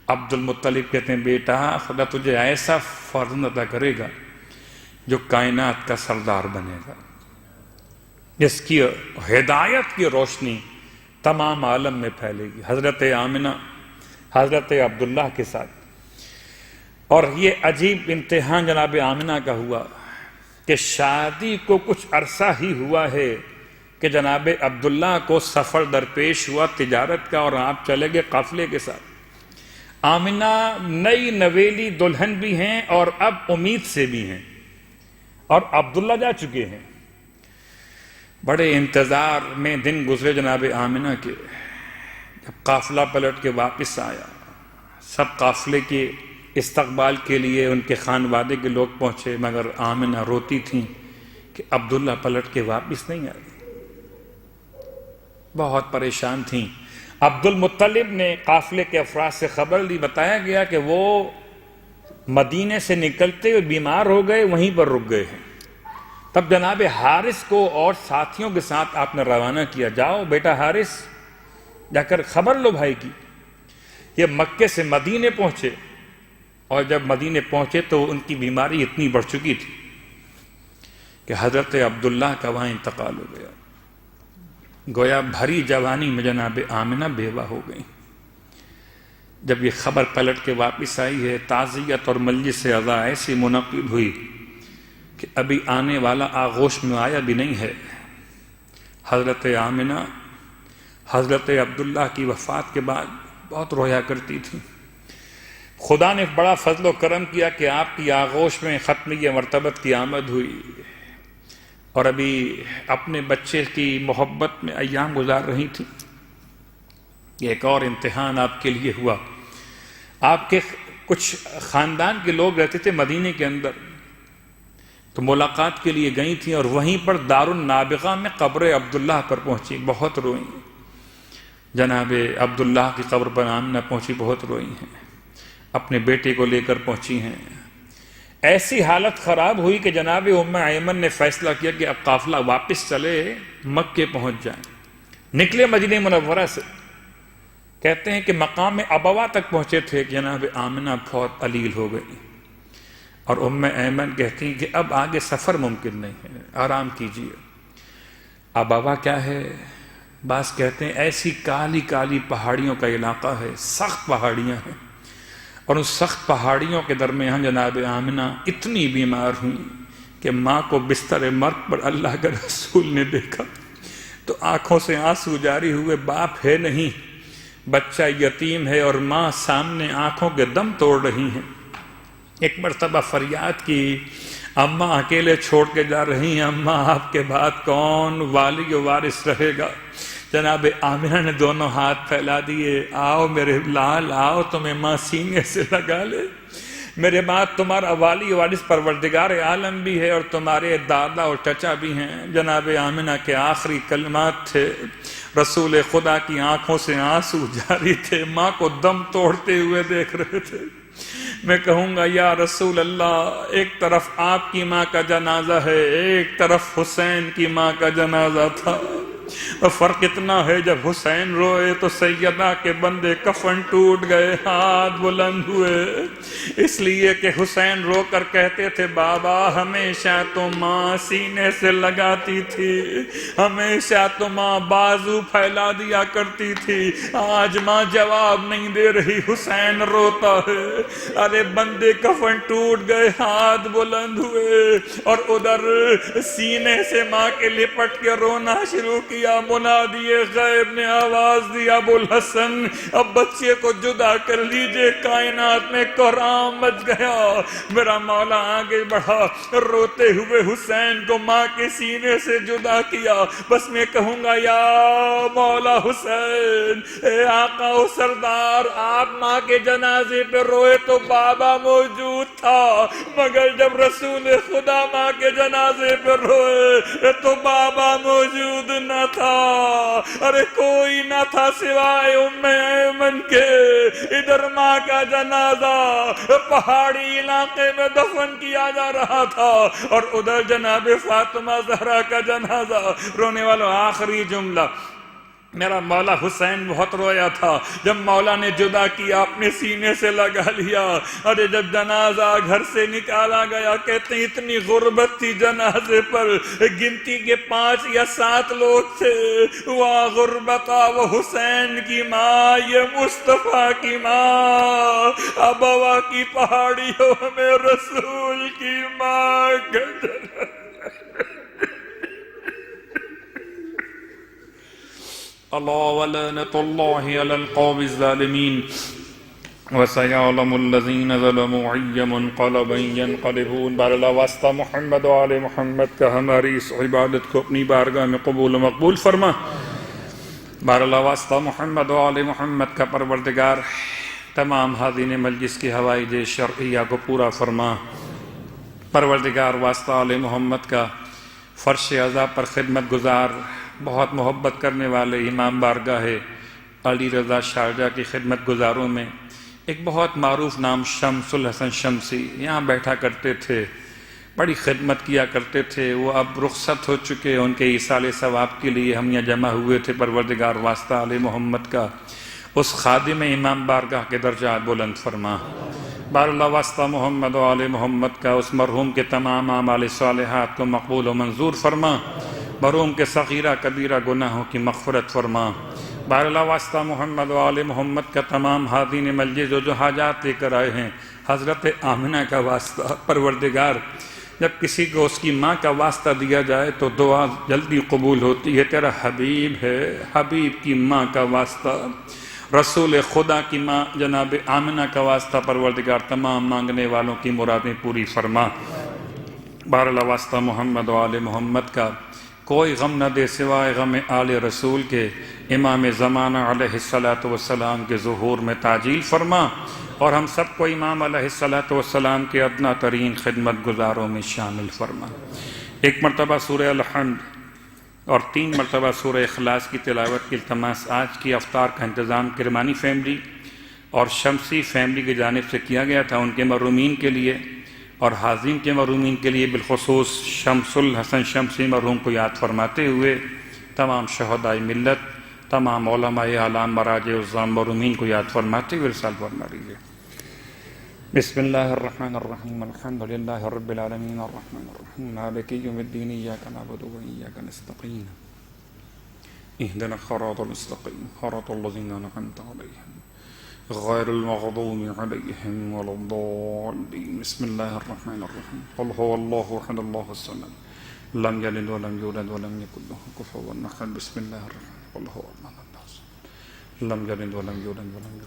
[SPEAKER 1] عبد المطلب کہتے ہیں بیٹا خدا تجھے ایسا فرزند عطا کرے گا جو کائنات کا سردار بنے گا، جس کی ہدایت کی روشنی تمام عالم میں پھیلے گی۔ حضرت آمنہ حضرت عبداللہ کے ساتھ، اور یہ عجیب امتحان جناب آمنہ کا ہوا کہ شادی کو کچھ عرصہ ہی ہوا ہے کہ جناب عبداللہ کو سفر درپیش ہوا تجارت کا، اور آپ چلے گئے قافلے کے ساتھ۔ آمنہ نئی نویلی دلہن بھی ہیں اور اب امید سے بھی ہیں، اور عبداللہ جا چکے ہیں۔ بڑے انتظار میں دن گزرے جناب آمنہ کے، جب قافلہ پلٹ کے واپس آیا، سب قافلے کے استقبال کے لیے ان کے خانوادے کے لوگ پہنچے، مگر آمنہ روتی تھیں کہ عبداللہ پلٹ کے واپس نہیں آئے، بہت پریشان تھیں۔ عبد المطلب نے قافلے کے افراد سے خبر لی، بتایا گیا کہ وہ مدینے سے نکلتے ہوئے بیمار ہو گئے، وہیں پر رک گئے ہیں۔ تب جناب حارث کو اور ساتھیوں کے ساتھ آپ نے روانہ کیا، جاؤ بیٹا حارث، جا کر خبر لو بھائی کی۔ یہ مکے سے مدینے پہنچے، اور جب مدینے پہنچے تو ان کی بیماری اتنی بڑھ چکی تھی کہ حضرت عبداللہ کا وہاں انتقال ہو گیا. گویا بھری جوانی میں جناب آمنہ بیوہ ہو گئی. جب یہ خبر پلٹ کے واپس آئی ہے، تعزیت اور مجلس عزا ایسی منعقد ہوئی کہ ابھی آنے والا آغوش میں آیا بھی نہیں ہے. حضرت آمنہ حضرت عبداللہ کی وفات کے بعد بہت رویا کرتی تھی. خدا نے بڑا فضل و کرم کیا کہ آپ کی آغوش میں ختمیہ مرتبت کی آمد ہوئی اور ابھی اپنے بچے کی محبت میں ایام گزار رہی تھی. یہ ایک اور امتحان آپ کے لیے ہوا. آپ کے کچھ خاندان کے لوگ رہتے تھے مدینے کے اندر، تو ملاقات کے لیے گئی تھیں اور وہیں پر دار النابغہ میں قبر عبداللہ پر پہنچی، بہت روئیں. جناب عبداللہ کی قبر پر آمنہ پہنچی، بہت روئی ہیں. اپنے بیٹے کو لے کر پہنچی ہیں. ایسی حالت خراب ہوئی کہ جناب ام ایمن نے فیصلہ کیا کہ اب قافلہ واپس چلے، مکے پہنچ جائیں. نکلے مدینہ منورہ سے. کہتے ہیں کہ مقام ابوا تک پہنچے تھے کہ جناب آمنہ بہت علیل ہو گئی، اور ام ایمن کہتی ہیں کہ اب آگے سفر ممکن نہیں ہے، آرام کیجیے. ابوا کیا ہے؟ بعض کہتے ہیں ایسی کالی کالی پہاڑیوں کا علاقہ ہے، سخت پہاڑیاں ہیں، اور ان سخت پہاڑیوں کے درمیان جناب آمنہ اتنی بیمار ہوئی کہ ماں کو بستر مرگ پر اللہ کے رسول نے دیکھا تو آنکھوں سے آنسو جاری ہوئے. باپ ہے نہیں، بچہ یتیم ہے، اور ماں سامنے آنکھوں کے دم توڑ رہی ہیں. ایک مرتبہ فریاد کی، اماں اکیلے چھوڑ کے جا رہی ہیں، اماں آپ کے بعد کون والی و وارث رہے گا؟ جناب آمنہ نے دونوں ہاتھ پھیلا دیے، آؤ میرے لال آؤ، تمہیں ماں سینے سے لگا لے. میرے بعد تمہارا والی وارث پروردگار عالم بھی ہے اور تمہارے دادا اور چچا بھی ہیں. جناب آمنہ کے آخری کلمات تھے. رسول خدا کی آنکھوں سے آنسو جاری تھے، ماں کو دم توڑتے ہوئے دیکھ رہے تھے. میں کہوں گا یا رسول اللہ، ایک طرف آپ کی ماں کا جنازہ ہے، ایک طرف حسین کی ماں کا جنازہ تھا. اور فرق اتنا ہے جب حسین روئے تو سیدہ کے بندے کفن ٹوٹ گئے، ہاتھ بلند ہوئے، اس لیے کہ حسین رو کر کہتے تھے بابا ہمیشہ تو ماں سینے سے لگاتی تھی، ہمیشہ تو ماں بازو پھیلا دیا کرتی تھی، آج ماں جواب نہیں دے رہی، حسین روتا ہے. ارے بندے کفن ٹوٹ گئے، ہاتھ بلند ہوئے، اور ادھر سینے سے ماں کے لپٹ کے رونا شروع کیا. منادی غیب نے آواز دی ابو الحسن اب بچے کو جدا کر لیجئے، کائنات میں کوہرام مچ گیا. میرا مولا آگے بڑھا، روتے ہوئے حسین کو ماں کے سینے سے جدا کیا. بس میں کہوں گا یا مولا حسین، اے آقا و سردار، آپ ماں کے جنازے پہ روئے تو بابا موجود تھا، مگر جب رسول خدا ماں کے جنازے پہ روئے تو بابا موجود نہ تھا. ارے کوئی نہ تھا سوائے ام ایمن کے. ادھر ماں کا جنازہ پہاڑی علاقے میں دفن کیا جا رہا تھا اور ادھر جناب فاطمہ زہرا کا جنازہ. رونے والوں آخری جملہ، میرا مولا حسین بہت رویا تھا. جب مولا نے جدا کیا اپنے سینے سے لگا لیا. ارے جب جنازہ گھر سے نکالا گیا، کہتے ہیں اتنی غربت تھی جنازے پر، گنتی کے 5 یا 7 لوگ تھے. واہ غربتا وہ حسین کی ماں، یہ مصطفیٰ کی ماں، ابوا کی پہاڑیوں میں رسول کی ماں کا جنازہ. اللہ ولعنۃ اللہ علی القوم الظالمین وسیعلم الذین ظلموا ای منقلب ینقلبون. بار اللہ واسطہ محمد و آل محمد کا ہماری اس عبادت کو اپنی بارگاہ میں قبول و مقبول فرما. بار اللہ واسطہ محمد و آل محمد کا پروردگار تمام حاضرین مجلس کی حوائج شرعیہ کو پورا فرما. پروردگار واسطہ آل محمد کا فرش عزا پر خدمت گزار بہت محبت کرنے والے امام بارگاہ علی رضا شارجہ کی خدمت گزاروں میں ایک بہت معروف نام شمس الحسن شمسی یہاں بیٹھا کرتے تھے، بڑی خدمت کیا کرتے تھے. وہ اب رخصت ہو چکے، ان کے ایصال ثواب کے لیے ہم یہاں جمع ہوئے تھے. پروردگار واسطہ علی محمد کا اس خادم امام بارگاہ کے درجات بلند فرما. بار اللہ واسطہ محمد و آل محمد کا اس مرحوم کے تمام اعمال صالحات کو مقبول و منظور فرما، مرحوم کے صغیرہ کبیرہ گناہوں کی مغفرت فرما۔ بار اللہ واسطہ محمد و آل محمد کا تمام حاضرین مجلس جو حاجات لے کر آئے ہیں، حضرت آمنہ کا واسطہ پروردگار، جب کسی کو اس کی ماں کا واسطہ دیا جائے تو دعا جلدی قبول ہوتی ہے۔ تیرا حبیب ہے، حبیب کی ماں کا واسطہ، رسول خدا کی ماں جناب آمنہ کا واسطہ پروردگار تمام مانگنے والوں کی مرادیں پوری فرما۔ بار اللہ واسطہ محمد و آل محمد کا کوئی غم نہ دے سوائے غم آل رسول کے، امام زمانہ علیہ السلام کے ظہور میں تعجیل فرما، اور ہم سب کو امام علیہ السلام کے ادنا ترین خدمت گزاروں میں شامل فرما۔ ایک مرتبہ سورہ الحمد اور 3 مرتبہ سورہ اخلاص کی تلاوت کی التماس آج کی افطار کا انتظام کرمانی فیملی اور شمسی فیملی کی جانب سے کیا گیا تھا، ان کے مرحومین کے لیے اور حاضرین کے مرحومین کے لیے، بالخصوص شمس الحسن شمسی مرحوم کو یاد فرماتے ہوئے تمام شہداء ملت، تمام علماء اعلام مراجع الزام مرحومین کو یاد فرماتے ہوئے ارسال فرما لیجیے۔ بسم اللہ الرحمن الرحیم، الحمد للہ رب العالمین، الرحمن الرحیم، مالک یوم الدین، ایاک نعبد و ایاک نستعین، اہدنا الصراط المستقیم، صراط الذین انعمت علیہم غیر المغضوب علیہم ولا الضالین۔ بسم اللہ الرحمن الرحیم، قل هو اللہ احد اللہ الصمد لم یلد ولم یولد ولم یکن له کفوا احد۔ بسم اللہ الرحمن، قل هو اللہ لم یلد ولم یولد ولم یکن